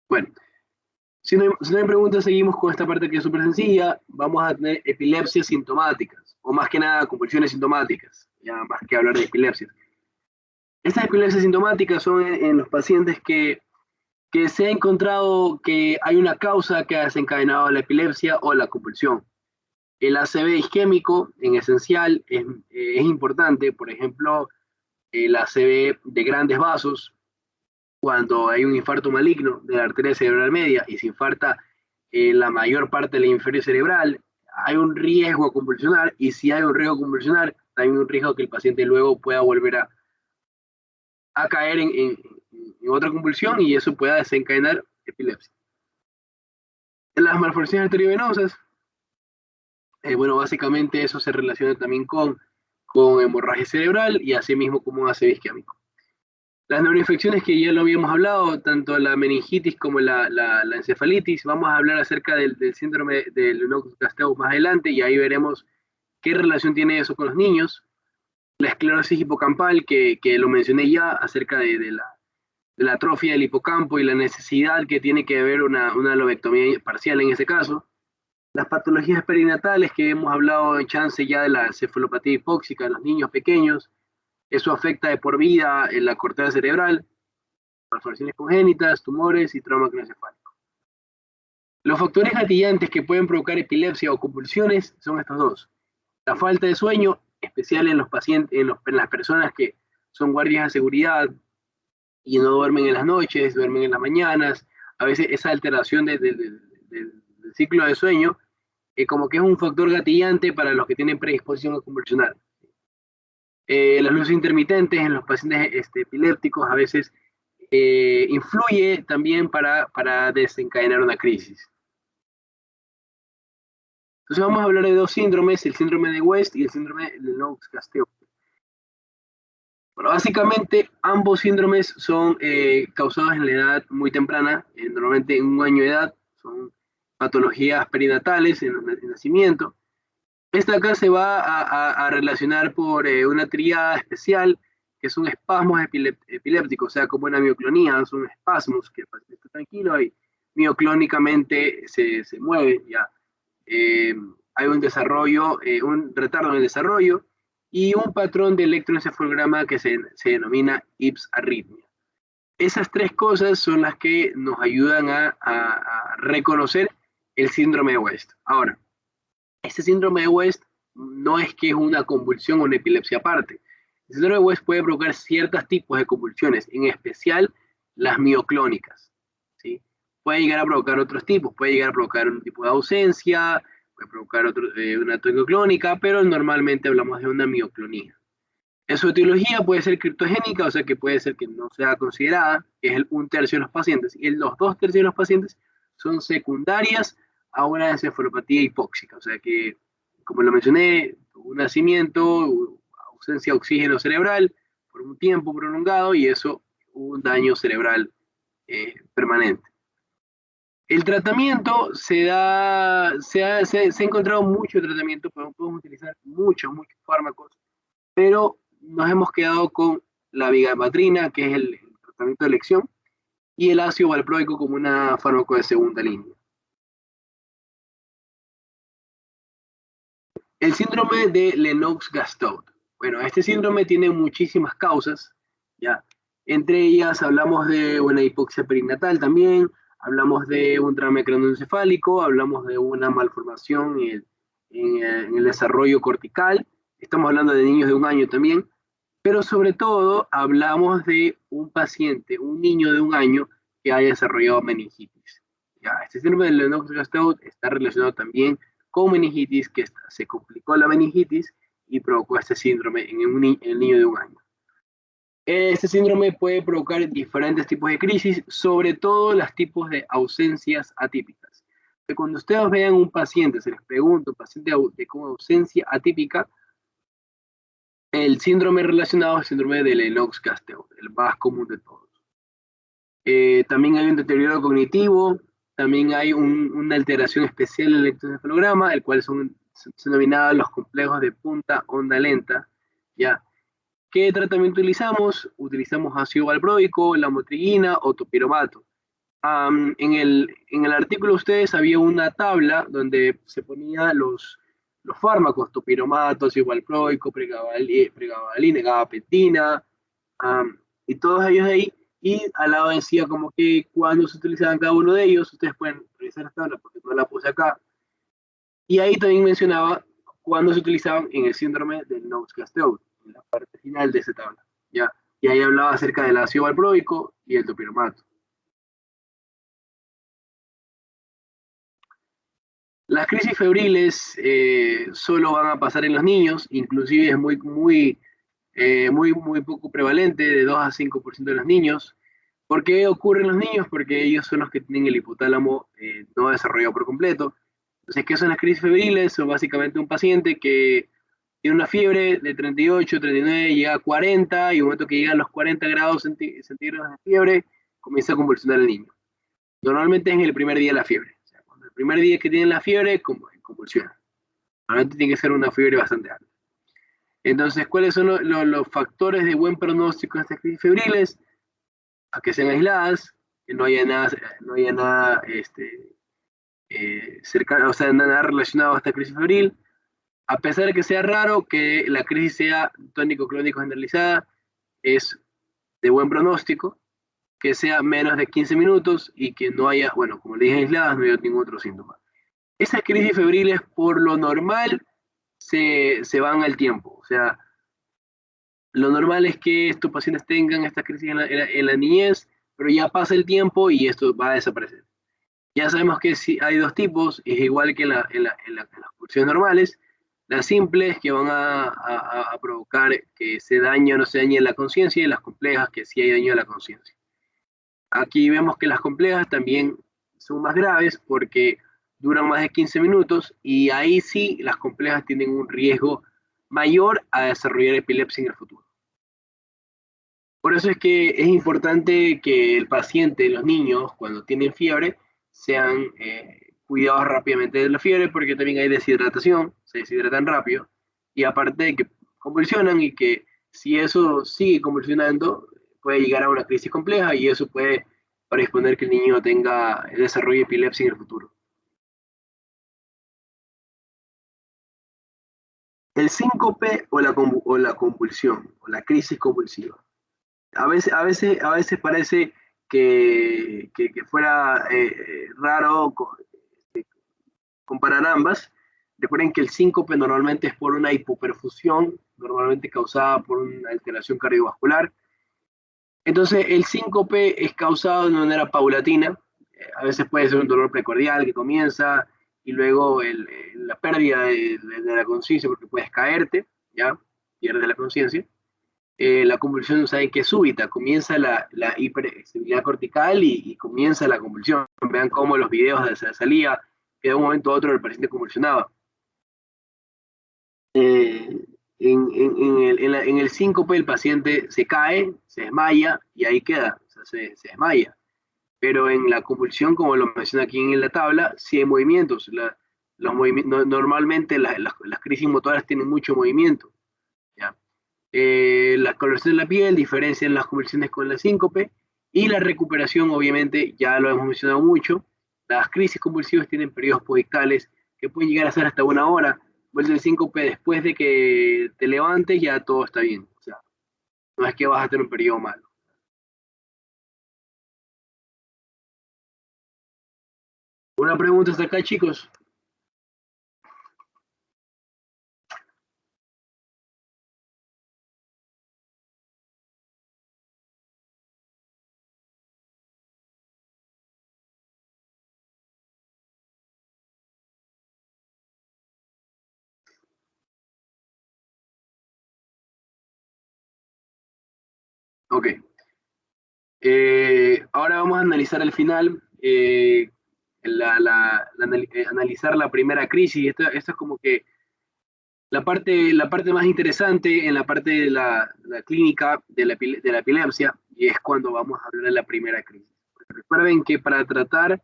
Bueno, si no hay preguntas, seguimos con esta parte que es súper sencilla. Vamos a tener epilepsias sintomáticas, o más que nada convulsiones sintomáticas, ya más que hablar de epilepsias. Estas epilepsias sintomáticas son en los pacientes que se ha encontrado que hay una causa que ha desencadenado la epilepsia o la convulsión. El ACV isquémico, en esencial, es importante. Por ejemplo, el ACV de grandes vasos, cuando hay un infarto maligno de la arteria cerebral media y se infarta la mayor parte del hemisferio cerebral, hay un riesgo a convulsionar, y si hay un riesgo a convulsionar, hay un riesgo que el paciente luego pueda volver a caer en otra convulsión, y eso pueda desencadenar epilepsia. Las malformaciones arteriovenosas, bueno, básicamente eso se relaciona también con hemorragia cerebral y asimismo como un ACV isquémico. Las neuroinfecciones, que ya lo habíamos hablado, tanto la meningitis como la encefalitis, vamos a hablar acerca del síndrome de Lennox-Gastaut más adelante, y ahí veremos qué relación tiene eso con los niños. la esclerosis hipocampal, que lo mencioné ya, acerca de la atrofia del hipocampo y la necesidad que tiene que haber una lobectomía parcial en ese caso. Las patologías perinatales, que hemos hablado en chance ya de la cefalopatía hipóxica en los niños pequeños, eso afecta de por vida en la corteza cerebral, malformaciones congénitas, tumores y trauma craneoencefálico. Los factores gatillantes que pueden provocar epilepsia o convulsiones son estos dos. La falta de sueño, especial en los pacientes, en las personas que son guardias de seguridad y no duermen en las noches, duermen en las mañanas. A veces esa alteración del ciclo de sueño, como que es un factor gatillante para los que tienen predisposición a convulsionar. Las luces intermitentes en los pacientes epilépticos a veces influye también para desencadenar una crisis. Entonces vamos a hablar de dos síndromes, el síndrome de West y el síndrome de Lennox-Gastaut. Bueno, básicamente ambos síndromes son causados en la edad muy temprana, normalmente en 1 año de edad, son patologías perinatales en el nacimiento. Esta acá se va a relacionar por una tríada especial, que son espasmos epilépticos, o sea, como una mioclonía, son espasmos que el paciente está tranquilo y mioclónicamente se mueve, ya. Hay un desarrollo, un retardo en el desarrollo y un patrón de electroencefalograma que se denomina Ips arritmia. Esas tres cosas son las que nos ayudan a reconocer el síndrome de West. Ahora, este síndrome de West no es que es una convulsión o una epilepsia aparte. El síndrome de West puede provocar ciertos tipos de convulsiones, en especial las mioclónicas, ¿sí? Puede llegar a provocar otros tipos, puede llegar a provocar un tipo de ausencia, puede provocar una tonicoclónica, pero normalmente hablamos de una mioclonía. En su etiología puede ser criptogénica, o sea que puede ser que no sea considerada, que es 1/3 de los pacientes, y los 2/3 de los pacientes son secundarias a una encefalopatía hipóxica, o sea que, como lo mencioné, un nacimiento, ausencia de oxígeno cerebral por un tiempo prolongado y eso, un daño cerebral permanente. El tratamiento se ha encontrado mucho tratamiento, podemos utilizar muchos fármacos, pero nos hemos quedado con la vigabatrina, que es el tratamiento de elección, y el ácido valproico como una fármaco de segunda línea. El síndrome de Lennox-Gastaut. Bueno, este síndrome tiene muchísimas causas, ¿ya? Entre ellas hablamos de una hipoxia perinatal también, hablamos de un trauma craneoencefálico, hablamos de una malformación en el desarrollo cortical, estamos hablando de niños de 1 año también, pero sobre todo hablamos de un paciente, un niño de 1 año que haya desarrollado meningitis. ¿Ya? Este síndrome de Lennox-Gastaut está relacionado también con meningitis, que se complicó la meningitis y provocó este síndrome en el niño de 1 año. Este síndrome puede provocar diferentes tipos de crisis, sobre todo los tipos de ausencias atípicas. Cuando ustedes vean un paciente, se les pregunta, un paciente con ausencia atípica, el síndrome relacionado al síndrome de Lennox-Gastaut, el más común de todos. También hay un deterioro cognitivo, también hay una alteración especial en el electroencefalograma, el cual son denominados los complejos de punta onda lenta, ¿ya? ¿Qué tratamiento utilizamos? Utilizamos ácido valproico, lamotrigina o topiromato. En el artículo de ustedes había una tabla donde se ponía los fármacos, topiromato, ácido valproico, pregabalina, gabapentina, y todos ellos ahí, y al lado decía como que cuando se utilizaban cada uno de ellos, ustedes pueden revisar la tabla porque no la puse acá, y ahí también mencionaba cuándo se utilizaban en el síndrome del Lennox-Gastaut, en la parte final de esa tabla, ¿ya? Y ahí hablaba acerca del ácido valproico y el topiromato. Las crisis febriles solo van a pasar en los niños, inclusive es muy poco prevalente, de 2 a 5% de los niños. ¿Por qué ocurre en los niños? Porque ellos son los que tienen el hipotálamo no desarrollado por completo. Entonces, ¿qué son las crisis febriles? Son básicamente un paciente que tiene una fiebre de 38, 39, llega a 40, y en un momento que llega a los 40 grados centígrados de fiebre, comienza a convulsionar el niño. Normalmente es en el primer día de la fiebre. O sea, cuando el primer día que tienen la fiebre, convulsiona. Normalmente tiene que ser una fiebre bastante alta. Entonces, ¿cuáles son los factores de buen pronóstico en estas crisis febriles? A que sean aisladas, que no haya nada cercano, o sea, nada relacionado a esta crisis febril. A pesar de que sea raro que la crisis sea tónico-clónico generalizada, es de buen pronóstico, que sea menos de 15 minutos y que no haya, bueno, como le dije, aisladas, no haya ningún otro síntoma. Esas crisis febriles, por lo normal, se van al tiempo. O sea, lo normal es que estos pacientes tengan esta crisis en la niñez, pero ya pasa el tiempo y esto va a desaparecer. Ya sabemos que si hay dos tipos, es igual que en las convulsiones normales. Las simples, que van a provocar que se dañe o no se dañe la conciencia, y las complejas, que sí hay daño a la conciencia. Aquí vemos que las complejas también son más graves porque duran más de 15 minutos y ahí sí las complejas tienen un riesgo mayor a desarrollar epilepsia en el futuro. Por eso es que es importante que el paciente, los niños, cuando tienen fiebre, sean cuidados rápidamente de la fiebre, porque también hay deshidratación, se deshidratan rápido, y aparte de que convulsionan y que si eso sigue convulsionando, puede llegar a una crisis compleja y eso puede predisponer que el niño tenga desarrollo de epilepsia en el futuro. El síncope o la convulsión, o la crisis convulsiva. A veces parece que fuera raro comparar ambas. Recuerden que el síncope normalmente es por una hipoperfusión, normalmente causada por una alteración cardiovascular. Entonces, el síncope es causado de manera paulatina. A veces puede ser un dolor precordial que comienza y luego la pérdida de la conciencia porque puedes caerte, ¿ya? Pierdes la conciencia. La convulsión, saben que es súbita, comienza la hiperexcitabilidad cortical y comienza la convulsión. Vean cómo los videos salía, que de un momento a otro el paciente convulsionaba. En el síncope el paciente se cae, se desmaya y ahí queda, o sea, se desmaya. Pero en la convulsión, como lo menciona aquí en la tabla, sí hay movimientos. Normalmente las crisis motoras tienen mucho movimiento. ¿Ya? La coloración de la piel diferencian las convulsiones con la síncope y la recuperación, obviamente, ya lo hemos mencionado mucho. Las crisis convulsivas tienen periodos podictales que pueden llegar a ser hasta 1 hora. Vuelve el síncope después de que te levantes, ya todo está bien. O sea, no es que vas a tener un periodo malo. ¿Una pregunta hasta acá, chicos? Ok. Ahora vamos a analizar al final, analizar la primera crisis. Esto es como que la parte más interesante en la parte de la clínica de la epilepsia, y es cuando vamos a hablar de la primera crisis. Recuerden que para tratar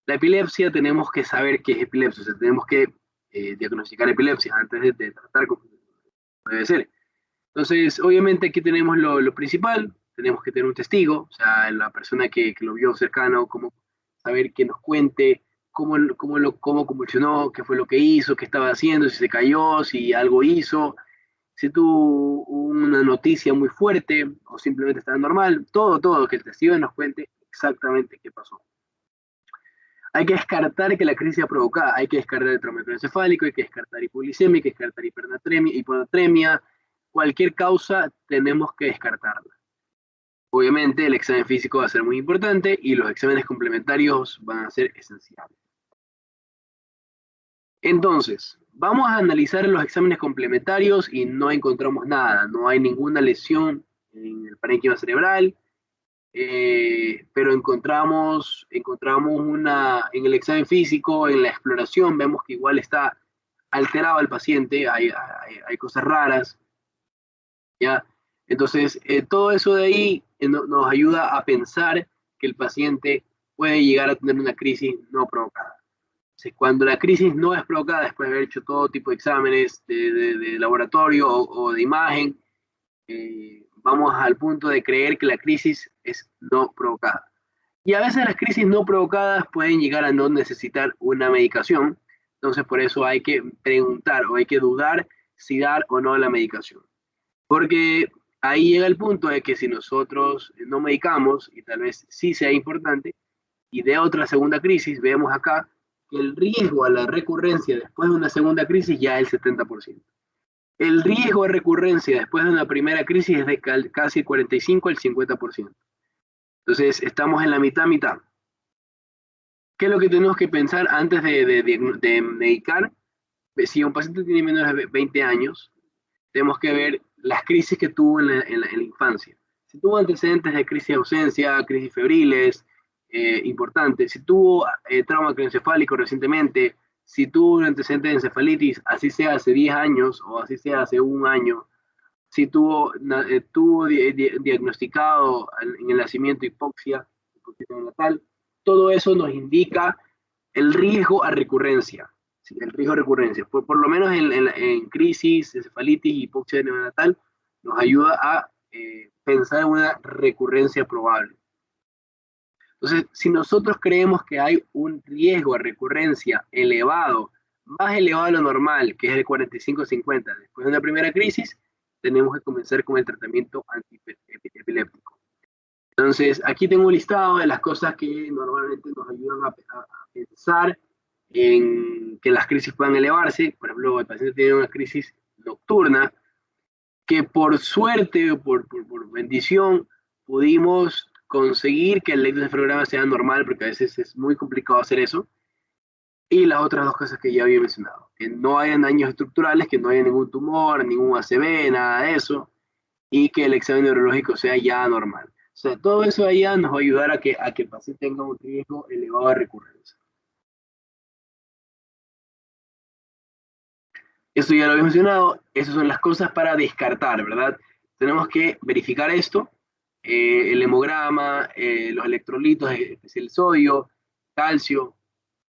la epilepsia tenemos que saber qué es epilepsia, o sea, tenemos que diagnosticar epilepsia antes de tratar como debe ser. Entonces, obviamente aquí tenemos lo principal, tenemos que tener un testigo, o sea, la persona que lo vio cercano, como saber que nos cuente cómo convulsionó, qué fue lo que hizo, qué estaba haciendo, si se cayó, si algo hizo, si tuvo una noticia muy fuerte o simplemente estaba normal, todo, que el testigo nos cuente exactamente qué pasó. Hay que descartar que la crisis sea provocada, hay que descartar el trauma encefálico, hay que descartar hipoglicemia, hay que descartar hiponatremia, cualquier causa tenemos que descartarla. Obviamente el examen físico va a ser muy importante y los exámenes complementarios van a ser esenciales. Entonces, vamos a analizar los exámenes complementarios y no encontramos nada, no hay ninguna lesión en el parénquima cerebral, pero encontramos en el examen físico, en la exploración, vemos que igual está alterado el paciente, hay cosas raras, ¿ya? Entonces, todo eso de ahí nos ayuda a pensar que el paciente puede llegar a tener una crisis no provocada. Cuando la crisis no es provocada después de haber hecho todo tipo de exámenes de laboratorio o de imagen, vamos al punto de creer que la crisis es no provocada. Y a veces las crisis no provocadas pueden llegar a no necesitar una medicación. Entonces por eso hay que preguntar o hay que dudar si dar o no la medicación. Porque ahí llega el punto de que si nosotros no medicamos, y tal vez sí sea importante, y de otra segunda crisis, vemos acá que el riesgo a la recurrencia después de una segunda crisis ya es el 70%. El riesgo de recurrencia después de una primera crisis es de casi 45 al 50%. Entonces, estamos en la mitad. ¿Qué es lo que tenemos que pensar antes de medicar? Si un paciente tiene menos de 20 años, tenemos que ver las crisis que tuvo en la infancia. Si tuvo antecedentes de crisis de ausencia, crisis febriles, importantes, si tuvo trauma craneoencefálico recientemente, si tuvo un antecedente de encefalitis, así sea hace 10 años o así sea hace un año, si tuvo diagnosticado en el nacimiento hipoxia neonatal, todo eso nos indica el riesgo a recurrencia. ¿Sí? El riesgo a recurrencia. Por lo menos en crisis, encefalitis y hipoxia neonatal, nos ayuda a pensar en una recurrencia probable. Entonces, si nosotros creemos que hay un riesgo a recurrencia elevado, más elevado de lo normal, que es el 45-50, después de una primera crisis, tenemos que comenzar con el tratamiento antiepiléptico. Entonces, aquí tengo un listado de las cosas que normalmente nos ayudan a pensar en que las crisis puedan elevarse. Por ejemplo, el paciente tiene una crisis nocturna, que por suerte o por bendición pudimos conseguir que el electroencefalograma sea normal, porque a veces es muy complicado hacer eso. Y las otras dos cosas que ya había mencionado, que no hayan daños estructurales, que no haya ningún tumor, ningún ACV, nada de eso, y que el examen neurológico sea ya normal. O sea, todo eso allá nos va a ayudar a que el paciente tenga un riesgo elevado de recurrencia. Eso ya lo había mencionado, esas son las cosas para descartar, ¿verdad? Tenemos que verificar esto, el hemograma, los electrolitos, especial el sodio, calcio,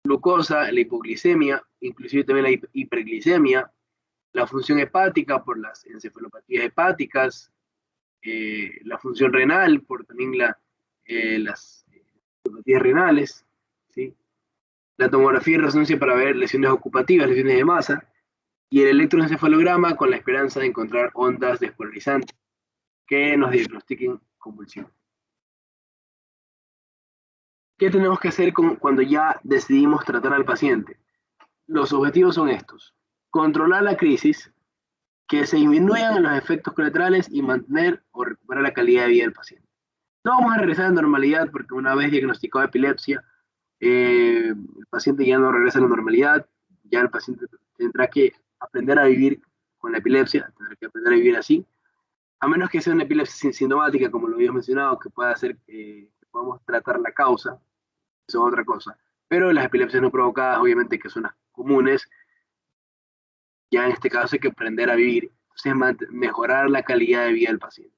glucosa, la hipoglicemia, inclusive también la hiperglicemia, la función hepática por las encefalopatías hepáticas, la función renal por también las encefalopatías renales, ¿sí? La tomografía y resonancia para ver lesiones ocupativas, lesiones de masa, y el electroencefalograma con la esperanza de encontrar ondas despolarizantes que nos diagnostiquen convulsión. ¿Qué tenemos que hacer cuando ya decidimos tratar al paciente? Los objetivos son estos: controlar la crisis, que se disminuyan los efectos colaterales y mantener o recuperar la calidad de vida del paciente. No vamos a regresar a la normalidad porque una vez diagnosticada epilepsia, el paciente ya no regresa a la normalidad, ya el paciente tendrá que aprender a vivir con la epilepsia, tendrá que aprender a vivir así, a menos que sea una epilepsia sintomática, como lo habíamos mencionado, que pueda hacer que podamos tratar la causa, eso es otra cosa. Pero las epilepsias no provocadas, obviamente, que son las comunes, ya en este caso hay que aprender a vivir, entonces mejorar la calidad de vida del paciente.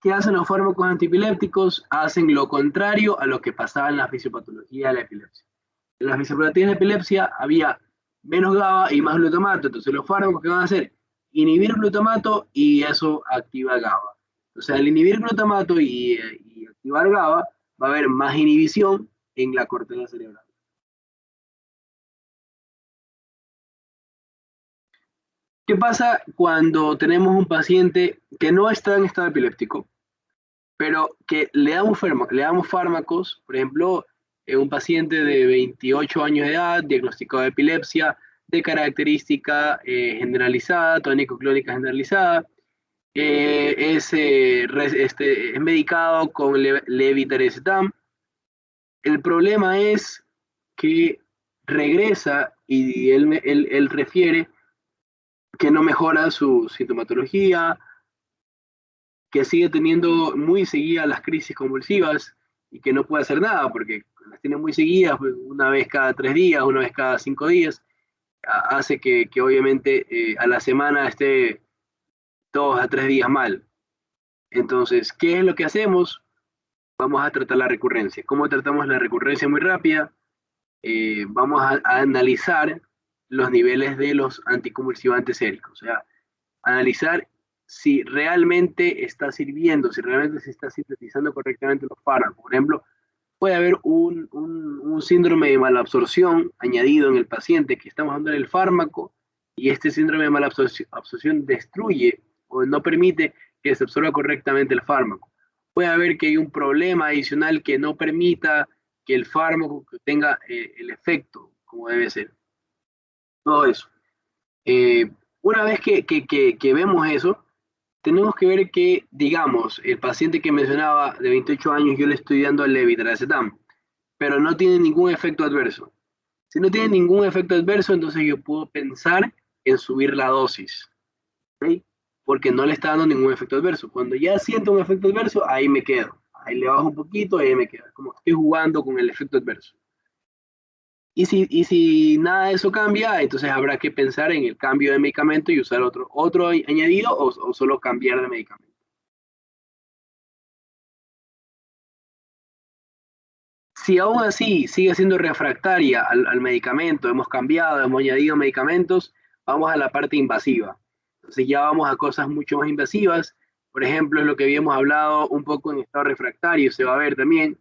¿Qué hacen los fármacos antiepilépticos? Hacen lo contrario a lo que pasaba en la fisiopatología de la epilepsia. En las fisiopatologías de epilepsia había menos GABA y más glutamato, entonces los fármacos que van a hacer, inhibir glutamato y eso activa GABA. O sea, al inhibir glutamato y activar GABA, va a haber más inhibición en la corteza cerebral. ¿Qué pasa cuando tenemos un paciente que no está en estado epiléptico, pero que le damos fármacos, por ejemplo, un paciente de 28 años de edad, diagnosticado de epilepsia, de característica generalizada, tónico-clónica generalizada, es medicado con levetiracetam? El problema es que regresa y él refiere que no mejora su sintomatología, que sigue teniendo muy seguidas las crisis convulsivas y que no puede hacer nada porque las tiene muy seguidas, una vez cada 3 días, una vez cada 5 días, hace que obviamente a la semana esté 2 a 3 días mal. Entonces, ¿qué es lo que hacemos? vamos a tratar la recurrencia. ¿Cómo tratamos la recurrencia muy rápida? Vamos a analizar los niveles de los anticonvulsivantes séricos, o sea, analizar si realmente está sirviendo, si realmente se está sintetizando correctamente los fármacos. Por ejemplo, puede haber un síndrome de malabsorción añadido en el paciente que estamos dando el fármaco y este síndrome de malabsorción destruye o no permite que se absorba correctamente el fármaco. Puede haber que hay un problema adicional que no permita que el fármaco tenga el efecto como debe ser. Todo eso. Una vez que vemos eso, tenemos que ver que, digamos, el paciente que mencionaba de 28 años, yo le estoy dando el levetiracetam, pero no tiene ningún efecto adverso. Si no tiene ningún efecto adverso, entonces yo puedo pensar en subir la dosis, ¿okay? Porque no le está dando ningún efecto adverso. Cuando ya siento un efecto adverso, ahí me quedo. Ahí le bajo un poquito, ahí me quedo. Como estoy jugando con el efecto adverso. Y si nada de eso cambia, entonces habrá que pensar en el cambio de medicamento y usar otro añadido o solo cambiar de medicamento. Si aún así sigue siendo refractaria al medicamento, hemos cambiado, hemos añadido medicamentos, vamos a la parte invasiva. Entonces ya vamos a cosas mucho más invasivas. Por ejemplo, es lo que habíamos hablado un poco en estado refractario, se va a ver también.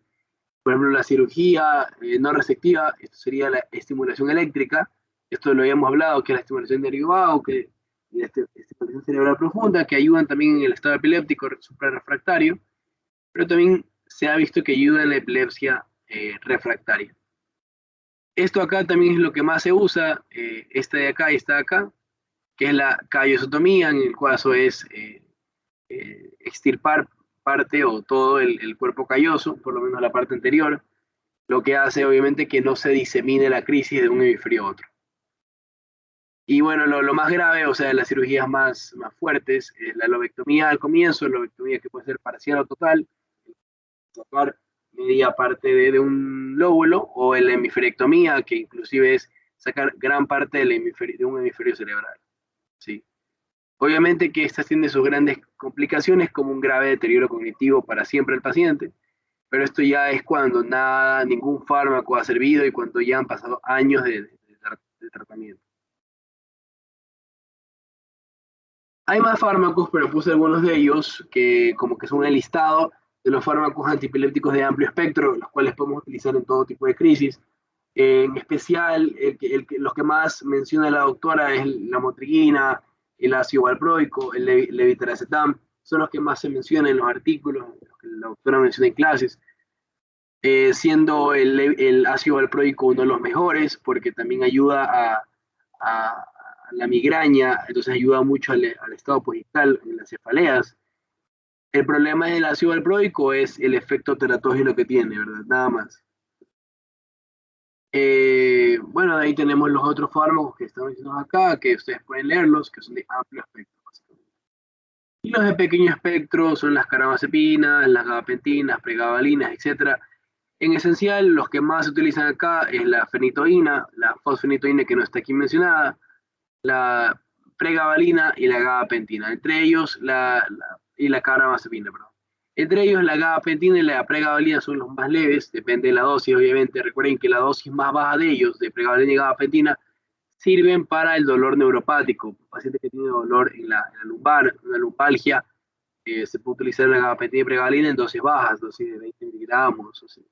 Por ejemplo, la cirugía no resectiva, esto sería la estimulación eléctrica, esto lo habíamos hablado, que es la estimulación derivada, que la estimulación cerebral profunda, que ayudan también en el estado epiléptico suprarrefractario, pero también se ha visto que ayuda en la epilepsia refractaria. Esto acá también es lo que más se usa, esta de acá y esta de acá, que es la callosotomía, en el caso es extirpar parte o todo el cuerpo calloso, por lo menos la parte anterior, lo que hace obviamente que no se disemine la crisis de un hemisferio a otro. Y bueno, lo más grave, o sea, las cirugías más fuertes, la lobectomía al comienzo, la lobectomía que puede ser parcial o total, sacar media parte de un lóbulo, o la hemisferectomía, que inclusive es sacar gran parte del de un hemisferio cerebral. ¿Sí? Obviamente que esta tiene sus grandes complicaciones, como un grave deterioro cognitivo para siempre el paciente, pero esto ya es cuando ningún fármaco ha servido y cuando ya han pasado años de tratamiento. Hay más fármacos, pero puse algunos de ellos que como que son el listado de los fármacos antipilépticos de amplio espectro, los cuales podemos utilizar en todo tipo de crisis. En especial, los que más menciona la doctora es la motrigina, el ácido valproico, el levetiracetam, son los que más se mencionan en los artículos, los que la doctora menciona en clases, siendo el ácido valproico uno de los mejores, porque también ayuda a la migraña, entonces ayuda mucho al estado posictal en las cefaleas. El problema del ácido valproico es el efecto teratógeno que tiene, ¿verdad? Nada más. Bueno, de ahí tenemos los otros fármacos que están mencionados acá, que ustedes pueden leerlos, que son de amplio espectro, básicamente. Y los de pequeño espectro son las carbamazepinas, las gabapentinas, pregabalinas, etc. En esencial, los que más se utilizan acá es la fenitoína, la fosfenitoína que no está aquí mencionada, la pregabalina y la gabapentina. Entre ellos, y la carbamazepina, perdón. Entre ellos, la gabapentina y la pregabalina son los más leves, depende de la dosis, obviamente. Recuerden que la dosis más baja de ellos, de pregabalina y gabapentina, sirven para el dolor neuropático. El paciente que tiene dolor en la lumbar, una lumbalgia, se puede utilizar la gabapentina y pregabalina en dosis bajas, dosis de 20 miligramos. O sea.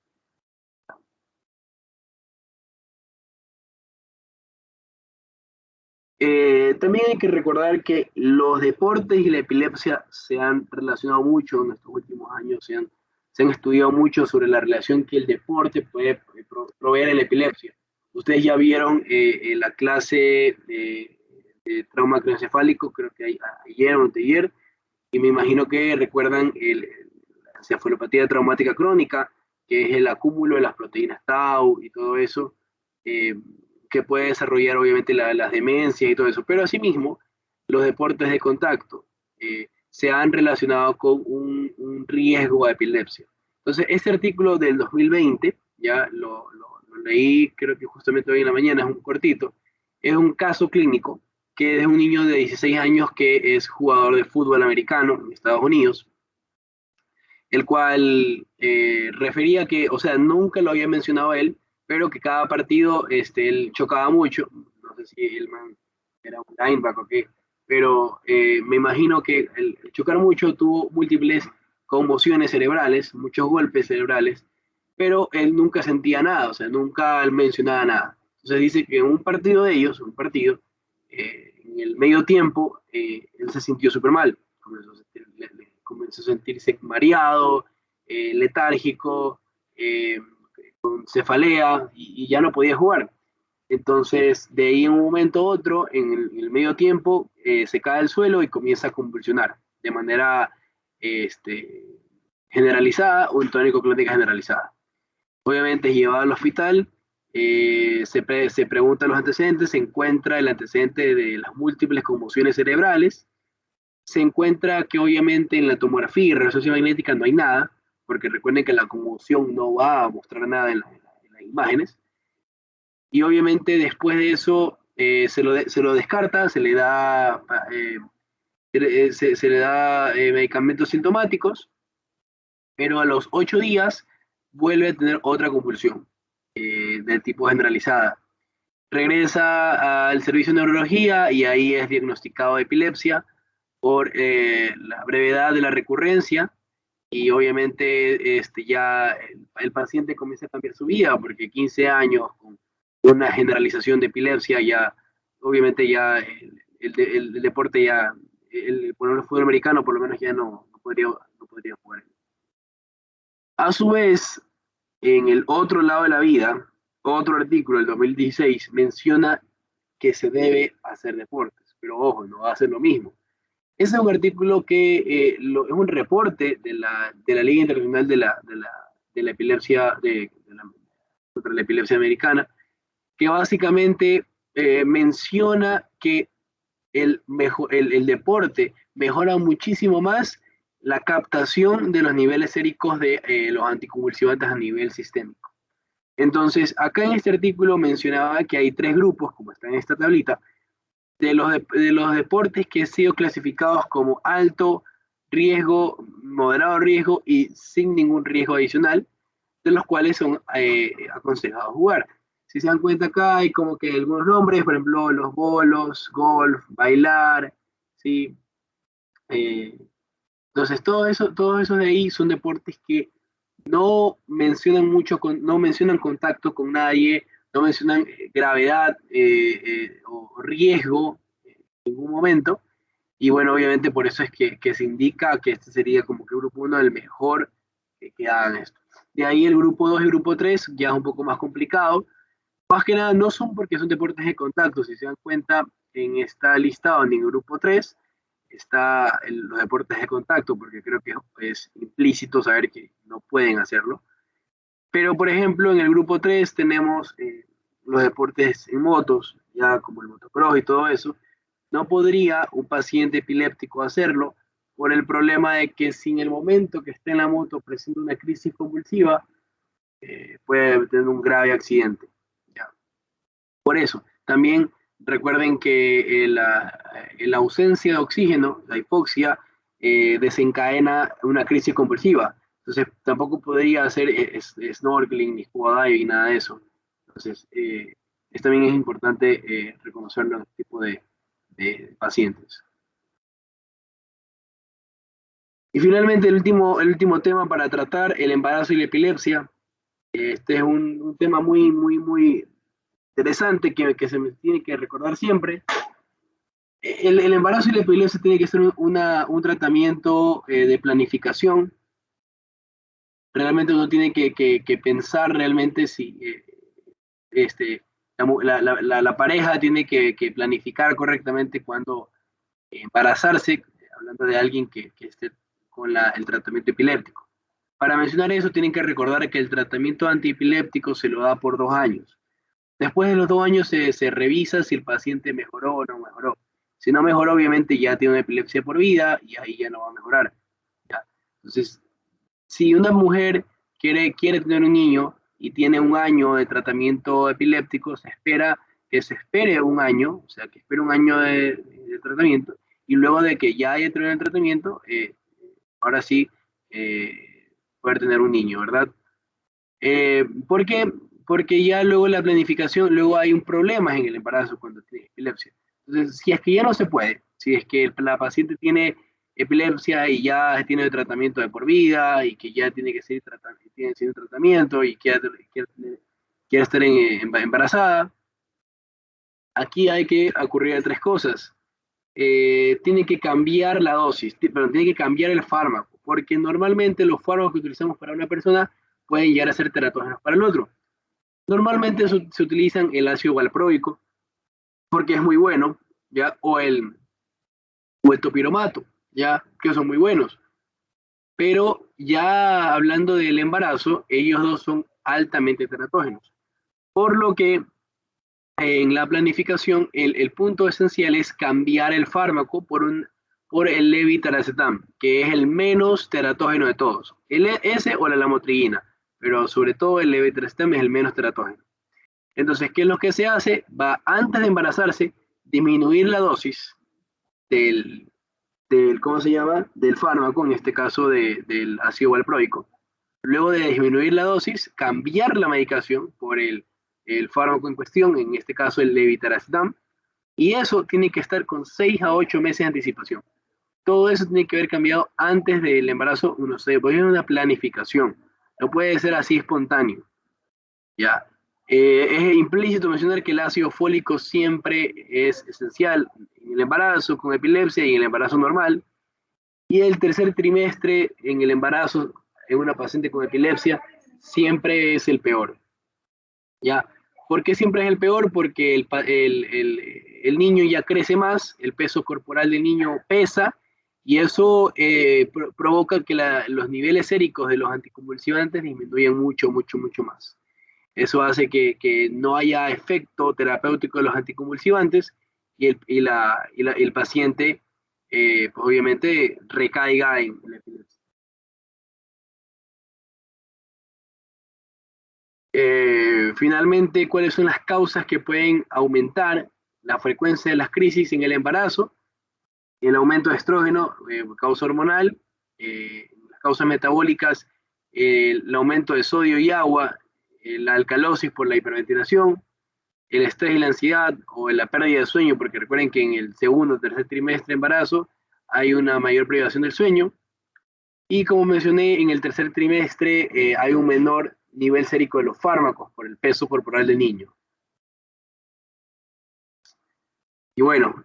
También hay que recordar que los deportes y la epilepsia se han relacionado mucho en estos últimos años, se han estudiado mucho sobre la relación que el deporte puede proveer en la epilepsia. Ustedes ya vieron en la clase de trauma craneoencefálico, creo que ayer o anteayer, y me imagino que recuerdan la encefalopatía traumática crónica, que es el acúmulo de las proteínas tau y todo eso. Que puede desarrollar obviamente las demencias y todo eso, pero asimismo los deportes de contacto se han relacionado con un riesgo de epilepsia. Entonces, este artículo del 2020, ya lo leí creo que justamente hoy en la mañana, es un cortito, es un caso clínico que es un niño de 16 años que es jugador de fútbol americano en Estados Unidos. el cual refería que, o sea, nunca lo había mencionado él, pero que cada partido él chocaba mucho. No sé si el man era un linebacker o qué, pero me imagino que el chocar mucho tuvo múltiples conmociones cerebrales, muchos golpes cerebrales, pero él nunca sentía nada, o sea, nunca él mencionaba nada. Entonces dice que en un partido de ellos, en el medio tiempo, él se sintió súper mal, comenzó a sentirse mareado, letárgico, con cefalea y ya no podía jugar. Entonces, de ahí en un momento a otro, en el medio tiempo, se cae al suelo y comienza a convulsionar de manera este, generalizada o en tónico-clónica generalizada. Obviamente es llevado al hospital, se pregunta los antecedentes, se encuentra el antecedente de las múltiples conmociones cerebrales, se encuentra que obviamente en la tomografía y resonancia magnética no hay nada, porque recuerden que la conmoción no va a mostrar nada en las imágenes, y obviamente después de eso se lo descarta, se le da medicamentos sintomáticos, pero a los 8 días vuelve a tener otra convulsión del tipo generalizada. Regresa al servicio de neurología y ahí es diagnosticado de epilepsia por la brevedad de la recurrencia y obviamente ya el paciente comienza a cambiar su vida porque 15 años con una generalización de epilepsia ya, obviamente ya el deporte ya, por el fútbol americano por lo menos ya no podría jugar. A su vez, en el otro lado de la vida, otro artículo del 2016 menciona que se debe hacer deportes, pero ojo, no va a hacer lo mismo. Ese es un artículo que es un reporte de la Liga Internacional de la Epilepsia, contra la epilepsia americana, que básicamente menciona que el deporte mejora muchísimo más la captación de los niveles séricos de los anticonvulsivantes a nivel sistémico. Entonces, acá en este artículo mencionaba que hay 3 grupos, como está en esta tablita, de los deportes que han sido clasificados como alto riesgo, moderado riesgo y sin ningún riesgo adicional, de los cuales son aconsejados jugar. Si se dan cuenta acá hay como que algunos nombres, por ejemplo, los bolos, golf, bailar, ¿sí? Entonces todo eso de ahí son deportes que no mencionan no mencionan contacto con nadie, no mencionan gravedad o riesgo en ningún momento. Y bueno, obviamente por eso es que se indica que este sería como que el grupo 1 el mejor que hagan esto. De ahí el grupo 2 y el grupo 3 ya es un poco más complicado. Más que nada no son porque son deportes de contacto. Si se dan cuenta, en esta lista en el grupo 3 está los deportes de contacto, porque creo que es implícito saber que no pueden hacerlo. Pero, por ejemplo, en el grupo 3 tenemos los deportes en motos, ya como el motocross y todo eso. No podría un paciente epiléptico hacerlo por el problema de que si en el momento que esté en la moto presenta una crisis convulsiva, puede tener un grave accidente. ¿Ya? Por eso, también recuerden que la ausencia de oxígeno, la hipoxia, desencadena una crisis convulsiva. Entonces, tampoco podría hacer snorkeling, ni scuba diving, nada de eso. Entonces, también es importante reconocerlo en este tipo de pacientes. Y finalmente, el último tema para tratar, el embarazo y la epilepsia. Este es un tema muy, muy, muy interesante que se me tiene que recordar siempre. El embarazo y la epilepsia tiene que ser un tratamiento de planificación. Realmente uno tiene que pensar realmente si la pareja tiene que planificar correctamente cuando embarazarse, hablando de alguien que esté con el tratamiento epiléptico. Para mencionar eso, tienen que recordar que el tratamiento antiepiléptico se lo da por 2 años. Después de los 2 años se revisa si el paciente mejoró o no mejoró. Si no mejoró, obviamente ya tiene una epilepsia por vida y ahí ya no va a mejorar. ¿Ya? Entonces, si una mujer quiere tener un niño y tiene 1 año de tratamiento epiléptico, se espera que se espere 1 año, o sea, que espere 1 año de tratamiento, y luego de que ya haya terminado el tratamiento, ahora sí poder tener un niño, ¿verdad? ¿Por qué? Porque ya luego la planificación, luego hay un problema en el embarazo cuando tiene epilepsia. Entonces, si es que ya no se puede, si es que la paciente tiene epilepsia y ya tiene tratamiento de por vida y que ya tiene que seguir tratamiento y quiere estar embarazada, aquí hay que ocurrir a tres cosas. Tiene que cambiar la dosis, pero tiene que cambiar el fármaco, porque normalmente los fármacos que utilizamos para una persona pueden llegar a ser teratógenos para el otro. Normalmente se utilizan el ácido valproico, porque es muy bueno, ¿ya? O el topiromato, ¿ya? Que son muy buenos. Pero ya hablando del embarazo, ellos dos son altamente teratógenos. Por lo que en la planificación el punto esencial es cambiar el fármaco por el levetiracetam, que es el menos teratógeno de todos. Ese o la lamotrigina, pero sobre todo el levetiracetam es el menos teratógeno. Entonces, ¿qué es lo que se hace? Va antes de embarazarse, disminuir la dosis ¿cómo se llama? Del fármaco, en este caso del ácido valproico. Luego de disminuir la dosis, cambiar la medicación por el fármaco en cuestión, en este caso el levetiracetam, y eso tiene que estar con 6 a 8 meses de anticipación. Todo eso tiene que haber cambiado antes del embarazo, uno se puede hacer una planificación, no puede ser así espontáneo. Ya. Es implícito mencionar que el ácido fólico siempre es esencial en el embarazo con epilepsia y en el embarazo normal. Y el tercer trimestre en el embarazo en una paciente con epilepsia siempre es el peor. ¿Ya? ¿Por qué siempre es el peor? Porque el niño ya crece más, el peso corporal del niño pesa y eso provoca que los niveles séricos de los anticonvulsivantes disminuyan mucho, mucho, mucho más. Eso hace que no haya efecto terapéutico de los anticonvulsivantes y el paciente, pues obviamente, recaiga en la epilepsia. Finalmente, ¿cuáles son las causas que pueden aumentar la frecuencia de las crisis en el embarazo? El aumento de estrógeno, causa hormonal, las causas metabólicas, el aumento de sodio y agua, la alcalosis por la hiperventilación, el estrés y la ansiedad o la pérdida de sueño, porque recuerden que en el segundo o tercer trimestre de embarazo hay una mayor privación del sueño. Y como mencioné, en el tercer trimestre hay un menor nivel sérico de los fármacos por el peso corporal del niño. Y bueno,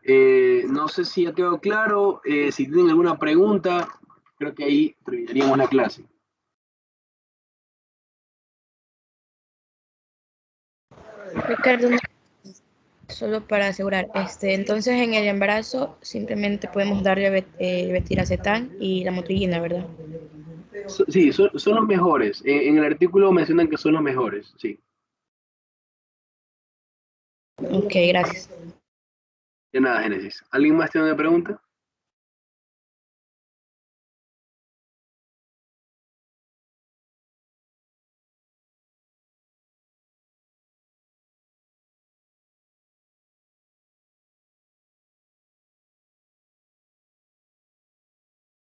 no sé si ya quedó claro. Si tienen alguna pregunta, creo que ahí terminaríamos la clase. Ricardo, solo para asegurar, entonces en el embarazo simplemente podemos darle levetiracetam y la motrigina, ¿verdad? Sí, son los mejores. En el artículo mencionan que son los mejores, sí. Ok, gracias. De nada, Génesis. ¿Alguien más tiene una pregunta?